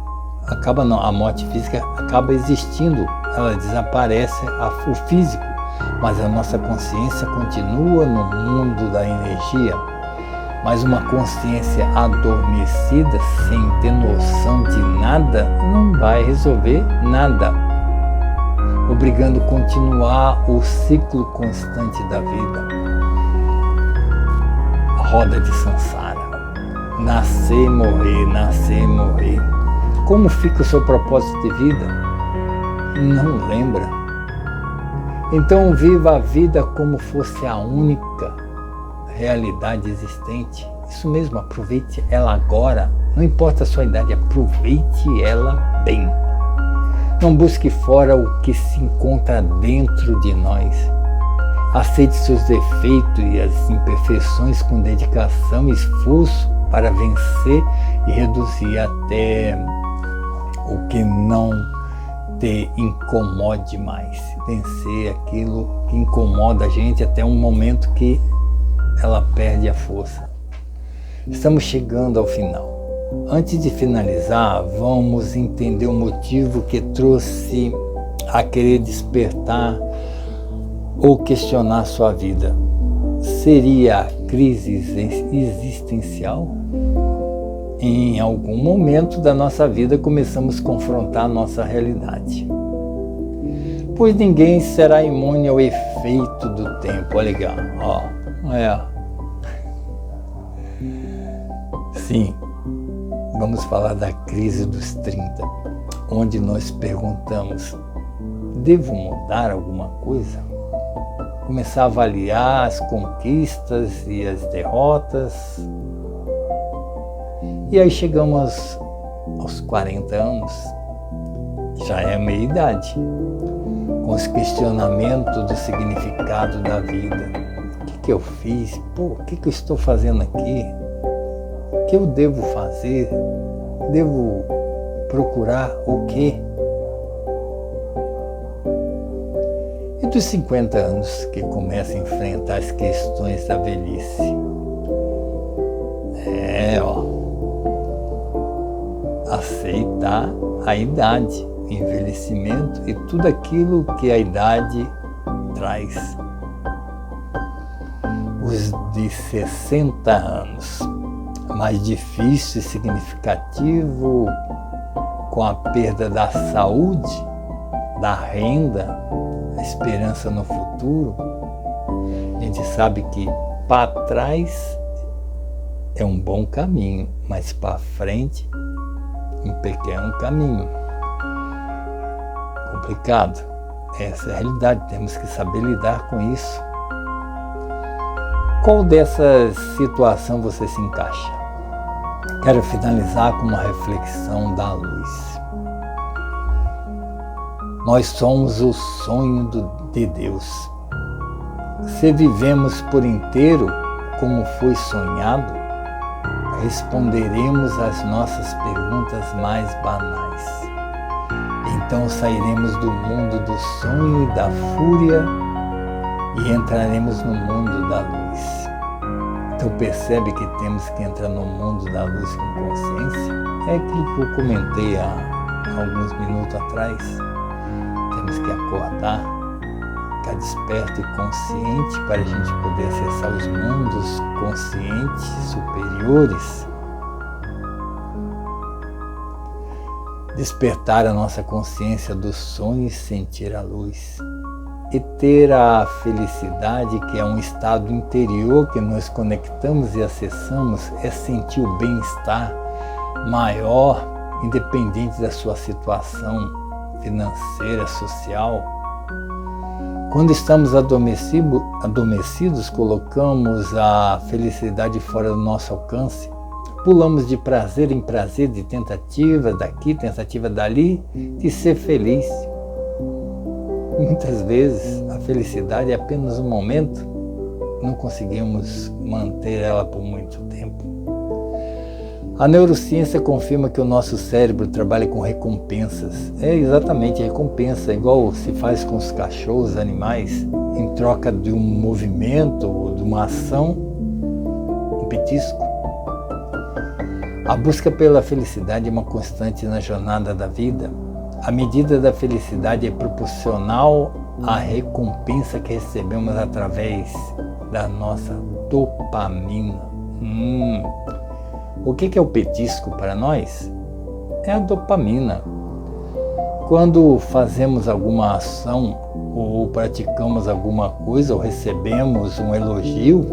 Acaba não, a morte física acaba existindo, ela desaparece o físico, mas a nossa consciência continua no mundo da energia. Mas uma consciência adormecida, sem ter noção de nada, não vai resolver nada, obrigando a continuar o ciclo constante da vida. A roda de Sansara. Nascer, morrer, nascer, morrer. Como fica o seu propósito de vida? Não lembra? Então viva a vida como fosse a única realidade existente. Isso mesmo, aproveite ela agora. Não importa a sua idade, aproveite ela bem. Não busque fora o que se encontra dentro de nós. Aceite seus defeitos e as imperfeições com dedicação e esforço para vencer e reduzir até o que não te incomode mais. Vencer aquilo que incomoda a gente até um momento que ela perde a força. Estamos chegando ao final. Antes de finalizar, vamos entender o motivo que trouxe a querer despertar ou questionar sua vida. Seria a crise existencial? Em algum momento da nossa vida começamos a confrontar a nossa realidade. Pois ninguém será imune ao efeito do tempo. Olha legal, Sim, vamos falar da crise dos 30, onde nós perguntamos, devo mudar alguma coisa? Começar a avaliar as conquistas e as derrotas. E aí chegamos aos 40 anos, já é a meia-idade, com os questionamentos do significado da vida. O que eu fiz? O que eu estou fazendo aqui? O que eu devo fazer? Devo procurar o quê? E dos 50 anos que começa a enfrentar as questões da velhice? Aceitar a idade, o envelhecimento e tudo aquilo que a idade traz. os de 60 anos. Mais difícil e significativo com a perda da saúde, da renda, a esperança no futuro. A gente sabe que para trás é um bom caminho, mas para frente um pequeno caminho. Complicado. Essa é a realidade, temos que saber lidar com isso. Qual dessas situações você se encaixa? Quero finalizar com uma reflexão da luz. Nós somos o sonho de Deus. Se vivemos por inteiro como foi sonhado, responderemos às nossas perguntas mais banais. Então sairemos do mundo do sonho e da fúria e entraremos no mundo da luz. Então percebe que temos que entrar no mundo da luz com consciência? É aquilo que eu comentei há alguns minutos atrás. Temos que acordar, ficar desperto e consciente para a gente poder acessar os mundos conscientes superiores. Despertar a nossa consciência do sonho e sentir a luz. E ter a felicidade, que é um estado interior que nós conectamos e acessamos, é sentir o bem-estar maior, independente da sua situação financeira, social. Quando estamos adormecidos, colocamos a felicidade fora do nosso alcance. Pulamos de prazer em prazer, de tentativa daqui, tentativa dali, de ser feliz. Muitas vezes a felicidade é apenas um momento, não conseguimos manter ela por muito tempo. A neurociência confirma que o nosso cérebro trabalha com recompensas. É exatamente recompensa, igual se faz com os cachorros, animais, em troca de um movimento ou de uma ação, um petisco. A busca pela felicidade é uma constante na jornada da vida. A medida da felicidade é proporcional à recompensa que recebemos através da nossa dopamina. O que é o petisco para nós? É a dopamina. Quando fazemos alguma ação ou praticamos alguma coisa ou recebemos um elogio,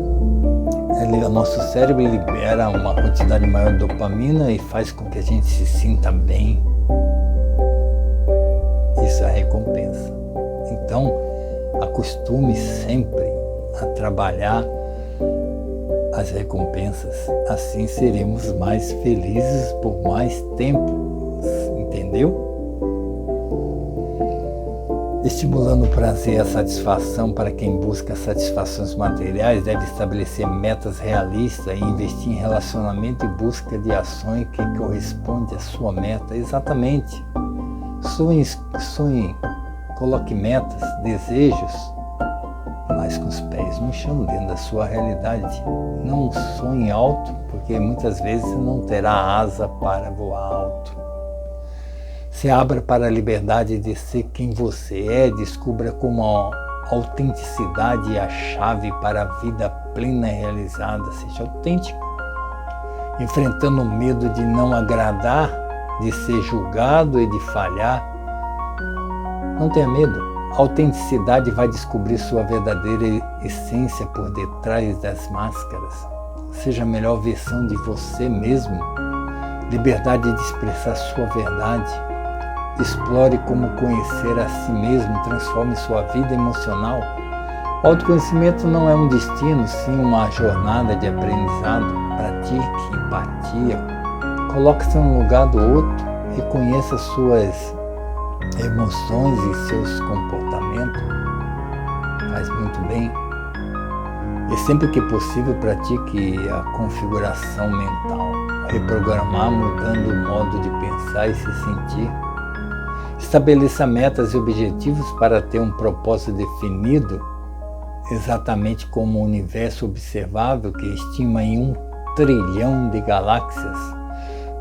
o nosso cérebro libera uma quantidade maior de dopamina e faz com que a gente se sinta bem. Isso é a recompensa. Então, acostume sempre a trabalhar as recompensas. Assim seremos mais felizes por mais tempo. Entendeu? Estimulando o prazer e a satisfação para quem busca satisfações materiais, deve estabelecer metas realistas e investir em relacionamento e busca de ações que correspondem à sua meta. Exatamente. Sonhe, coloque metas, desejos, mas com os pés no chão, dentro da sua realidade. Não sonhe alto, porque muitas vezes não terá asa para voar alto. Se abra para a liberdade de ser quem você é, descubra como a autenticidade é a chave para a vida plena e realizada. Seja autêntico, enfrentando o medo de não agradar, de ser julgado e de falhar. Não tenha medo. A autenticidade vai descobrir sua verdadeira essência por detrás das máscaras. Seja a melhor versão de você mesmo. Liberdade de expressar sua verdade. Explore como conhecer a si mesmo, transforme sua vida emocional. O autoconhecimento não é um destino, sim uma jornada de aprendizado. Pratique empatia. Coloque-se no lugar do outro, reconheça suas emoções e seus comportamentos. Faz muito bem. E sempre que possível, pratique a configuração mental. Reprogramar mudando o modo de pensar e se sentir. Estabeleça metas e objetivos para ter um propósito definido, exatamente como o universo observável que estima em 1 trilhão de galáxias,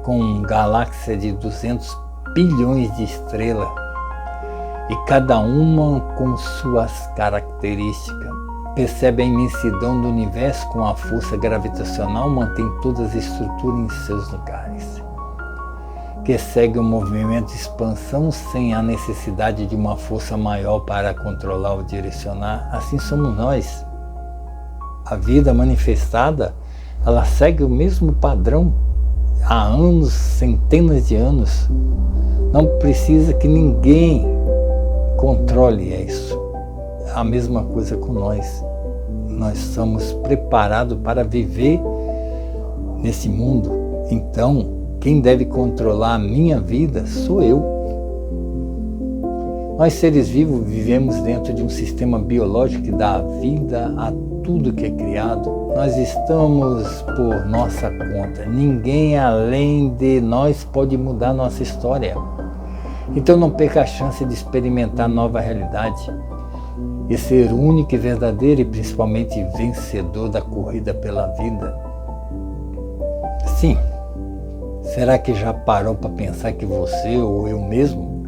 com galáxia de 200 bilhões de estrelas, e cada uma com suas características. percebe a imensidão do universo com a força gravitacional, mantém todas as estruturas em seus lugares. Que segue o movimento de expansão sem a necessidade de uma força maior para controlar ou direcionar. Assim somos nós. A vida manifestada, ela segue o mesmo padrão há anos, centenas de anos. Não precisa que ninguém controle isso. A mesma coisa com nós. Nós somos preparados para viver nesse mundo. Então, quem deve controlar a minha vida sou eu. Nós, seres vivos, vivemos dentro de um sistema biológico que dá vida a tudo que é criado. Nós estamos por nossa conta. Ninguém além de nós pode mudar nossa história. Então não perca a chance de experimentar nova realidade e ser único e verdadeiro e principalmente vencedor da corrida pela vida. Sim. Será que já parou para pensar que você ou eu mesmo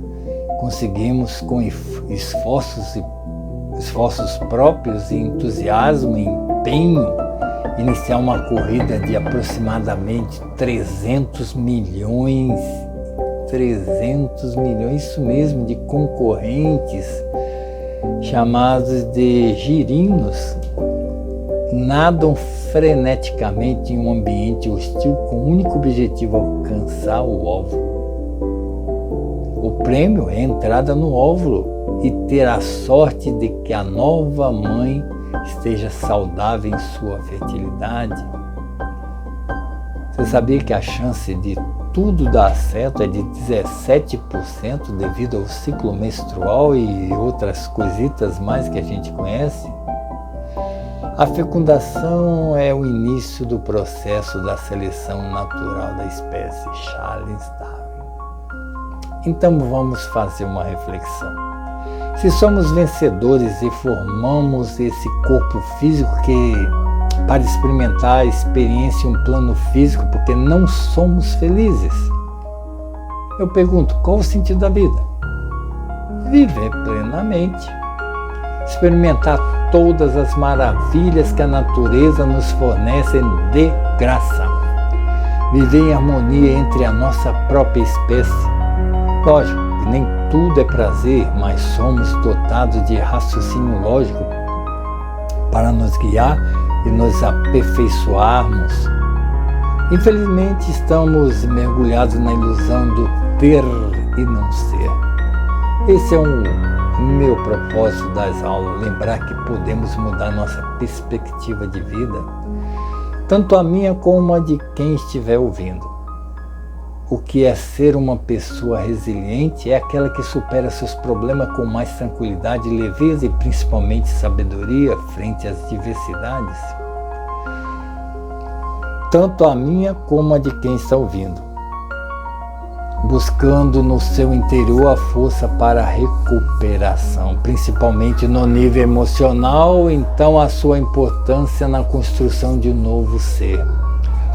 conseguimos, com esforços próprios e entusiasmo e empenho, iniciar uma corrida de aproximadamente 300 milhões, isso mesmo, de concorrentes chamados de girinos, nadam freneticamente em um ambiente hostil com o único objetivo alcançar o óvulo. O prêmio é a entrada no óvulo e ter a sorte de que a nova mãe esteja saudável em sua fertilidade. Você sabia que a chance de tudo dar certo é de 17% devido ao ciclo menstrual e outras coisitas mais que a gente conhece? A fecundação é o início do processo da seleção natural da espécie, Charles Darwin. Então vamos fazer uma reflexão. Se somos vencedores e formamos esse corpo físico para experimentar a experiência em um plano físico, porque não somos felizes, eu pergunto, qual o sentido da vida? Viver plenamente, experimentar todas as maravilhas que a natureza nos fornece de graça, viver em harmonia entre a nossa própria espécie. Lógico que nem tudo é prazer, mas somos dotados de raciocínio lógico para nos guiar e nos aperfeiçoarmos. Infelizmente, estamos mergulhados na ilusão do ter e não ser. Esse é o meu propósito das aulas, lembrar que podemos mudar nossa perspectiva de vida, tanto a minha como a de quem estiver ouvindo. O que é ser uma pessoa resiliente é aquela que supera seus problemas com mais tranquilidade, leveza e principalmente sabedoria frente às diversidades. Tanto a minha como a de quem está ouvindo. Buscando no seu interior a força para a recuperação, principalmente no nível emocional, então a sua importância na construção de um novo ser.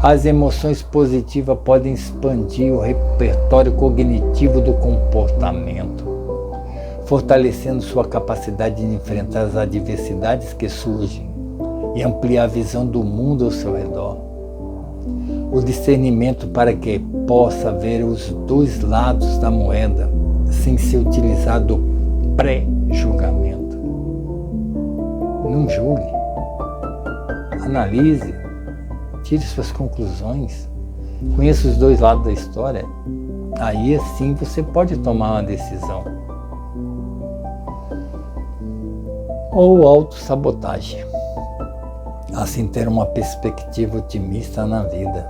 As emoções positivas podem expandir o repertório cognitivo do comportamento, fortalecendo sua capacidade de enfrentar as adversidades que surgem e ampliar a visão do mundo ao seu redor. O discernimento para que possa ver os dois lados da moeda, sem ser utilizado pré-julgamento. Não julgue, analise, tire suas conclusões, conheça os dois lados da história, aí assim você pode tomar uma decisão. Ou autossabotagem, assim ter uma perspectiva otimista na vida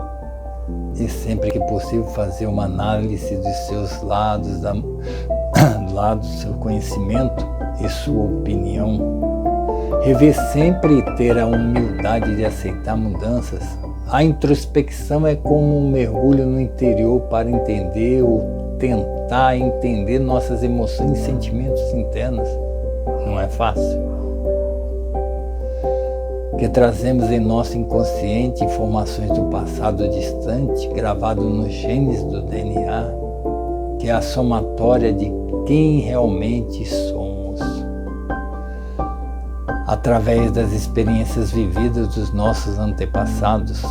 e sempre que possível fazer uma análise dos seus lados, do lado do seu conhecimento e sua opinião. Rever sempre e ter a humildade de aceitar mudanças. A introspecção é como um mergulho no interior para entender ou tentar entender nossas emoções e sentimentos internos. Não é fácil. Que trazemos em nosso inconsciente informações do passado distante, gravado nos genes do DNA, que é a somatória de quem realmente somos. através das experiências vividas dos nossos antepassados,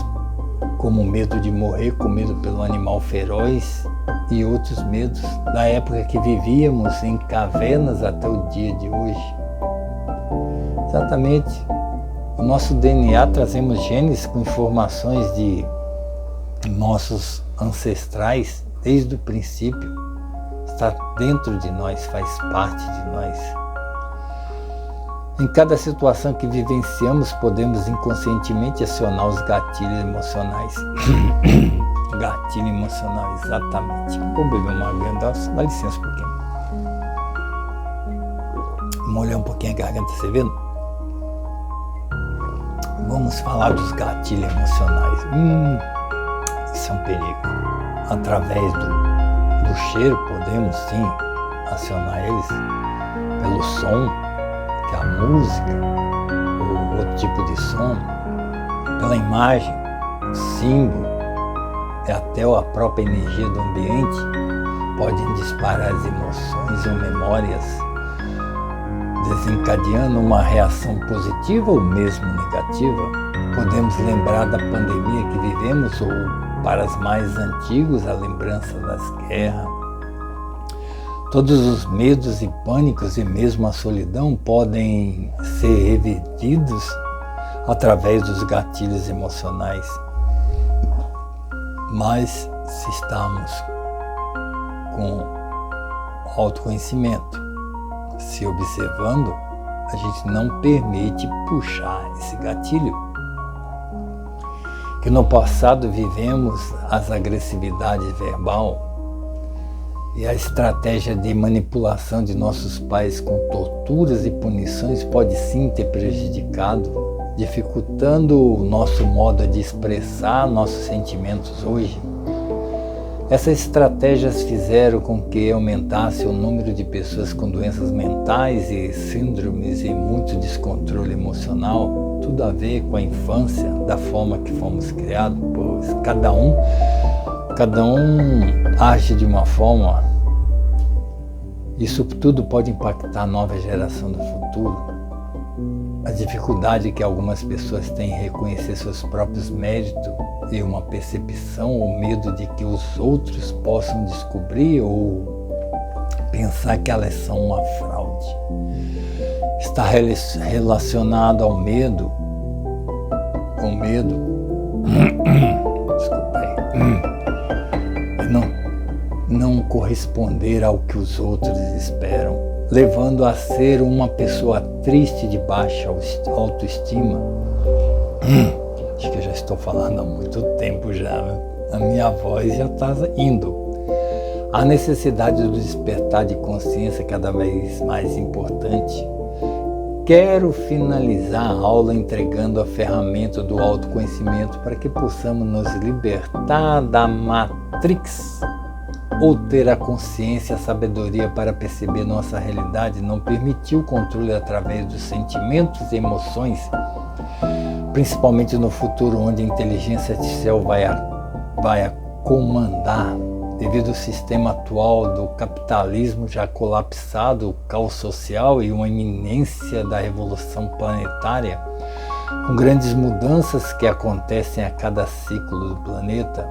como o medo de morrer comido pelo animal feroz e outros medos da época que vivíamos em cavernas até o dia de hoje. Exatamente, no nosso DNA trazemos genes com informações de nossos ancestrais desde o princípio, está dentro de nós, faz parte de nós. Em cada situação que vivenciamos, podemos inconscientemente acionar os gatilhos emocionais. Gatilho emocional, exatamente. Vou beber uma água, dá licença um pouquinho. Molhar um pouquinho a garganta, você vendo? Vamos falar dos gatilhos emocionais. Isso é um perigo. Através do cheiro, podemos sim acionar eles. Pelo som, que é a música, ou outro tipo de som. Pela imagem, símbolo, e até a própria energia do ambiente podem disparar as emoções ou memórias, desencadeando uma reação positiva ou mesmo negativa. Podemos lembrar da pandemia que vivemos, ou para os mais antigos, a lembrança das guerras. Todos os medos e pânicos e mesmo a solidão podem ser revertidos através dos gatilhos emocionais. Mas se estamos com autoconhecimento, se observando, a gente não permite puxar esse gatilho. Que no passado vivemos as agressividades verbal e a estratégia de manipulação de nossos pais com torturas e punições pode sim ter prejudicado, dificultando o nosso modo de expressar nossos sentimentos hoje. Essas estratégias fizeram com que aumentasse o número de pessoas com doenças mentais e síndromes e muito descontrole emocional, tudo a ver com a infância, da forma que fomos criados, pois cada um age de uma forma. Isso tudo pode impactar a nova geração do futuro. A dificuldade que algumas pessoas têm em reconhecer seus próprios méritos e uma percepção ou medo de que os outros possam descobrir ou pensar que elas são uma fraude. Está relacionado ao medo, desculpa aí, não corresponder ao que os outros esperam, levando a ser uma pessoa triste de baixa autoestima. Acho que eu já estou falando há muito tempo já, né? A minha voz já está indo. A necessidade do despertar de consciência cada vez mais importante. Quero finalizar a aula entregando a ferramenta do autoconhecimento para que possamos nos libertar da Matrix, ou ter a consciência e a sabedoria para perceber nossa realidade, não permitir o controle através dos sentimentos e emoções, principalmente no futuro onde a inteligência artificial vai comandar, devido ao sistema atual do capitalismo já colapsado, o caos social e uma iminência da revolução planetária, com grandes mudanças que acontecem a cada ciclo do planeta.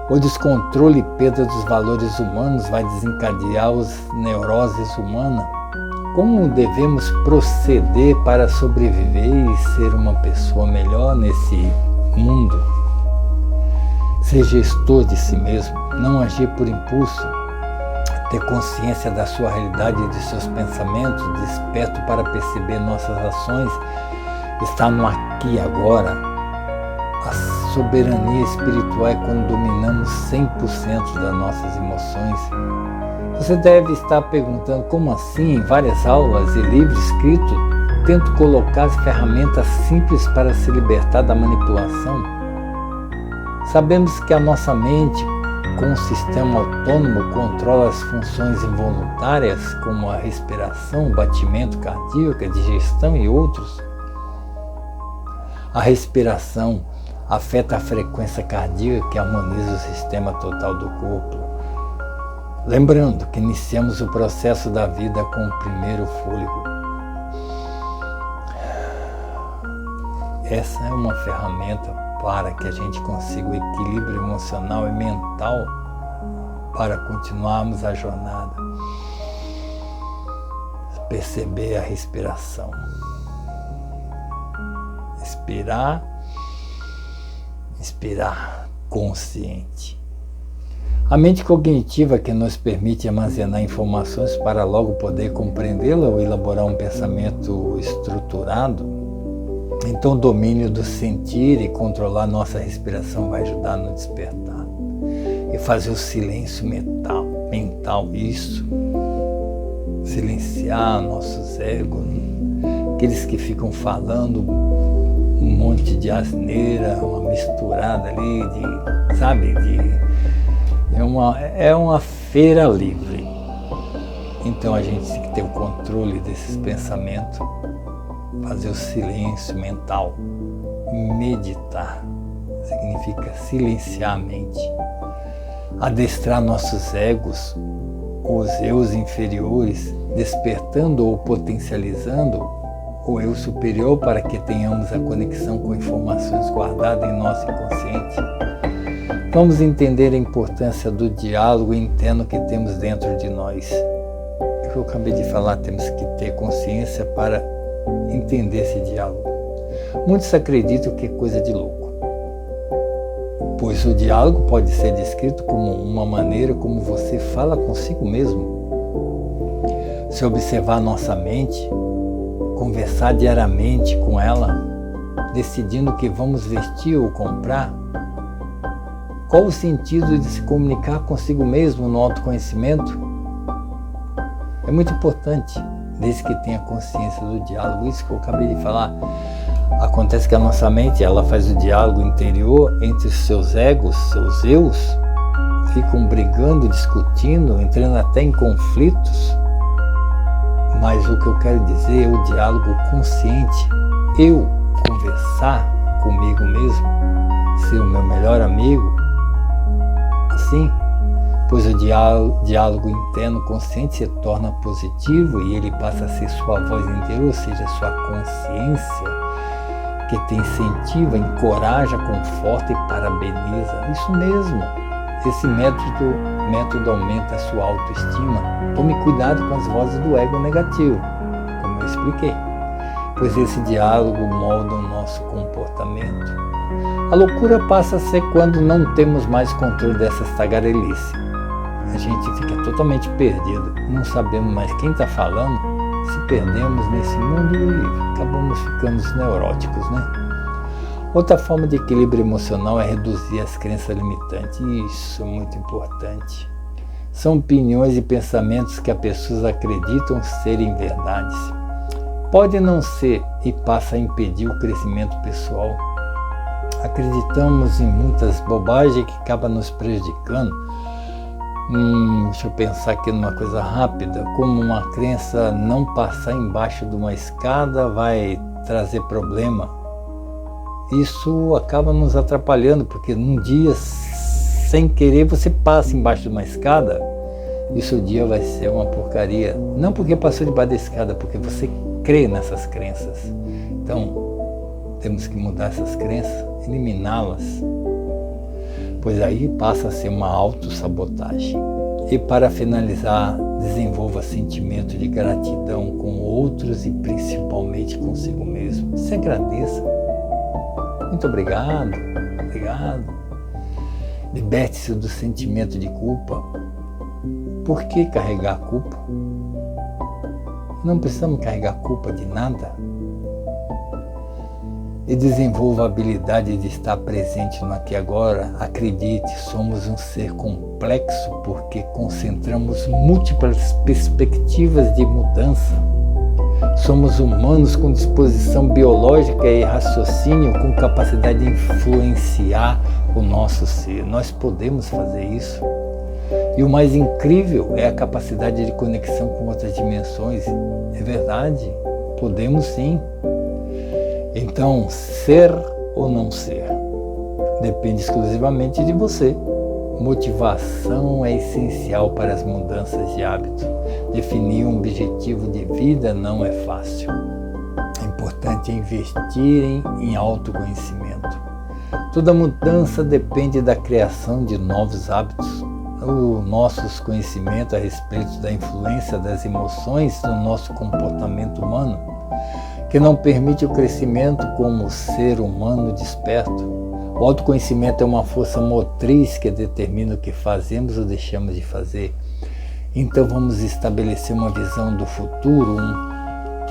O descontrole e perda dos valores humanos vai desencadear as neuroses humanas. Como devemos proceder para sobreviver e ser uma pessoa melhor nesse mundo? Ser gestor de si mesmo, não agir por impulso, ter consciência da sua realidade e de seus pensamentos, desperto para perceber nossas ações, estar no aqui e agora. A soberania espiritual é quando dominamos 100% das nossas emoções. Você deve estar perguntando como assim, em várias aulas e livros escritos, tento colocar as ferramentas simples para se libertar da manipulação. Sabemos que a nossa mente, com um sistema autônomo, controla as funções involuntárias, como a respiração, o batimento cardíaco, a digestão e outros. A respiração afeta a frequência cardíaca que harmoniza o sistema total do corpo. Lembrando que iniciamos o processo da vida com o primeiro fôlego. essa é uma ferramenta para que a gente consiga o equilíbrio emocional e mental para continuarmos a jornada. Perceber a respiração. Inspirar consciente. A mente cognitiva que nos permite armazenar informações para logo poder compreendê-la ou elaborar um pensamento estruturado. Então o domínio do sentir e controlar nossa respiração vai ajudar no despertar. E fazer o silêncio mental, isso. Silenciar nossos egos, aqueles que ficam falando um monte de asneira, uma misturada ali é uma feira livre. Então a gente tem que ter o controle desses pensamentos, fazer o silêncio mental, meditar, significa silenciar a mente, adestrar nossos egos, os eus inferiores, despertando ou potencializando o eu superior para que tenhamos a conexão com informações guardadas em nosso inconsciente. Vamos entender a importância do diálogo interno que temos dentro de nós. O que eu acabei de falar, temos que ter consciência para entender esse diálogo. Muitos acreditam que é coisa de louco, pois o diálogo pode ser descrito como uma maneira como você fala consigo mesmo. Se observar nossa mente, conversar diariamente com ela, decidindo o que vamos vestir ou comprar, qual o sentido de se comunicar consigo mesmo no autoconhecimento? É muito importante, desde que tenha consciência do diálogo. Isso que eu acabei de falar. Acontece que a nossa mente, ela faz o diálogo interior entre os seus egos, seus eus, ficam brigando, discutindo, entrando até em conflitos. Mas o que eu quero dizer é o diálogo consciente. Eu conversar comigo mesmo, ser o meu melhor amigo, assim, pois o diálogo interno consciente se torna positivo e ele passa a ser sua voz interior, ou seja, sua consciência, que te incentiva, encoraja, conforta e parabeniza. Isso mesmo. Esse método aumenta a sua autoestima. Tome cuidado com as vozes do ego negativo, como eu expliquei, pois esse diálogo molda o nosso comportamento. A loucura passa a ser quando não temos mais controle dessas tagarelices. A gente fica totalmente perdido, não sabemos mais quem está falando, se perdemos nesse mundo e acabamos ficando neuróticos, né? Outra forma de equilíbrio emocional é reduzir as crenças limitantes. Isso é muito importante. São opiniões e pensamentos que as pessoas acreditam serem verdades. Pode não ser e passa a impedir o crescimento pessoal. Acreditamos em muitas bobagens que acabam nos prejudicando. Deixa eu pensar aqui numa coisa rápida. Como uma crença não passar embaixo de uma escada vai trazer problema. Isso acaba nos atrapalhando, porque num dia, sem querer, você passa embaixo de uma escada e o seu dia vai ser uma porcaria. Não porque passou debaixo da escada, porque você crê nessas crenças. Então, temos que mudar essas crenças, eliminá-las, pois aí passa a ser uma autossabotagem. E para finalizar, desenvolva sentimento de gratidão com outros e principalmente consigo mesmo. Se agradeça. Muito obrigado. Liberte-se do sentimento de culpa. Por que carregar culpa? Não precisamos carregar culpa de nada. E desenvolva a habilidade de estar presente no aqui e agora. Acredite, somos um ser complexo porque concentramos múltiplas perspectivas de mudança. Somos humanos com disposição biológica e raciocínio, com capacidade de influenciar o nosso ser. Nós podemos fazer isso. E o mais incrível é a capacidade de conexão com outras dimensões. É verdade, podemos sim. Então, ser ou não ser depende exclusivamente de você. Motivação é essencial para as mudanças de hábito. Definir um objetivo de vida não é fácil. É importante é investirem em autoconhecimento. Toda mudança depende da criação de novos hábitos. Os nossos conhecimentos a respeito da influência das emoções no nosso comportamento humano, que não permite o crescimento como ser humano desperto. O autoconhecimento é uma força motriz que determina o que fazemos ou deixamos de fazer. Então vamos estabelecer uma visão do futuro,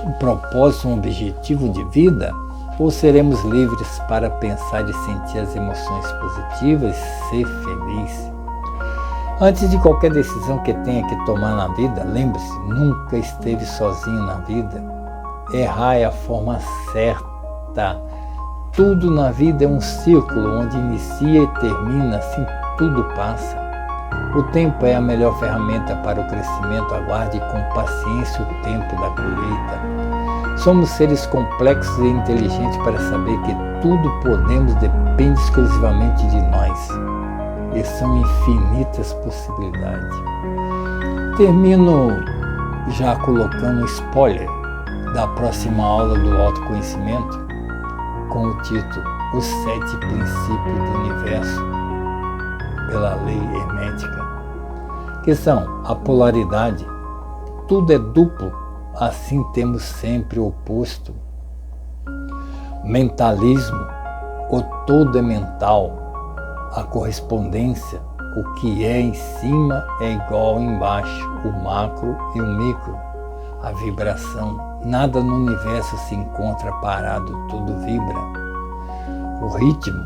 um propósito, um objetivo de vida? Ou seremos livres para pensar e sentir as emoções positivas e ser feliz? Antes de qualquer decisão que tenha que tomar na vida, lembre-se, nunca esteve sozinho na vida. Errar é a forma certa. Tudo na vida é um círculo onde inicia e termina, assim tudo passa. O tempo é a melhor ferramenta para o crescimento. Aguarde com paciência o tempo da colheita. Somos seres complexos e inteligentes para saber que tudo podemos depende exclusivamente de nós. E são infinitas possibilidades. Termino já colocando um spoiler da próxima aula do autoconhecimento com o título Os 7 Princípios do Universo pela Lei Hermética, que são a polaridade, tudo é duplo, assim temos sempre o oposto. Mentalismo, o todo é mental. A correspondência, o que é em cima é igual embaixo, o macro e o micro. A vibração, nada no universo se encontra parado, tudo vibra. O ritmo,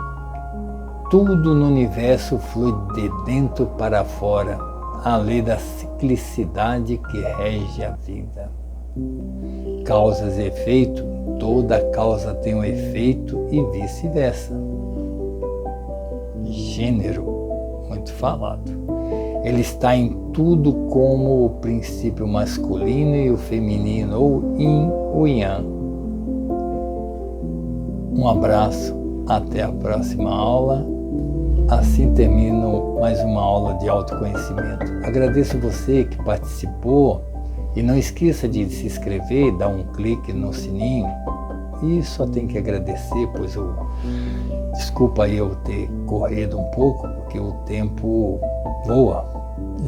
tudo no universo flui de dentro para fora, a lei da ciclicidade que rege a vida. Causas e efeito, toda causa tem um efeito e vice-versa. Gênero, muito falado. Ele está em tudo como o princípio masculino e o feminino, ou yin ou yang. Um abraço, até a próxima aula. Assim termino mais uma aula de autoconhecimento. Agradeço você que participou e não esqueça de se inscrever, dar um clique no sininho. E só tenho que agradecer, pois desculpa aí eu ter corrido um pouco, porque o tempo voa.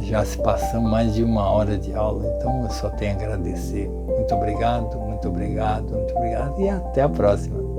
Já se passou mais de 1 hora de aula, então eu só tenho a agradecer. Muito obrigado, muito obrigado, muito obrigado e até a próxima.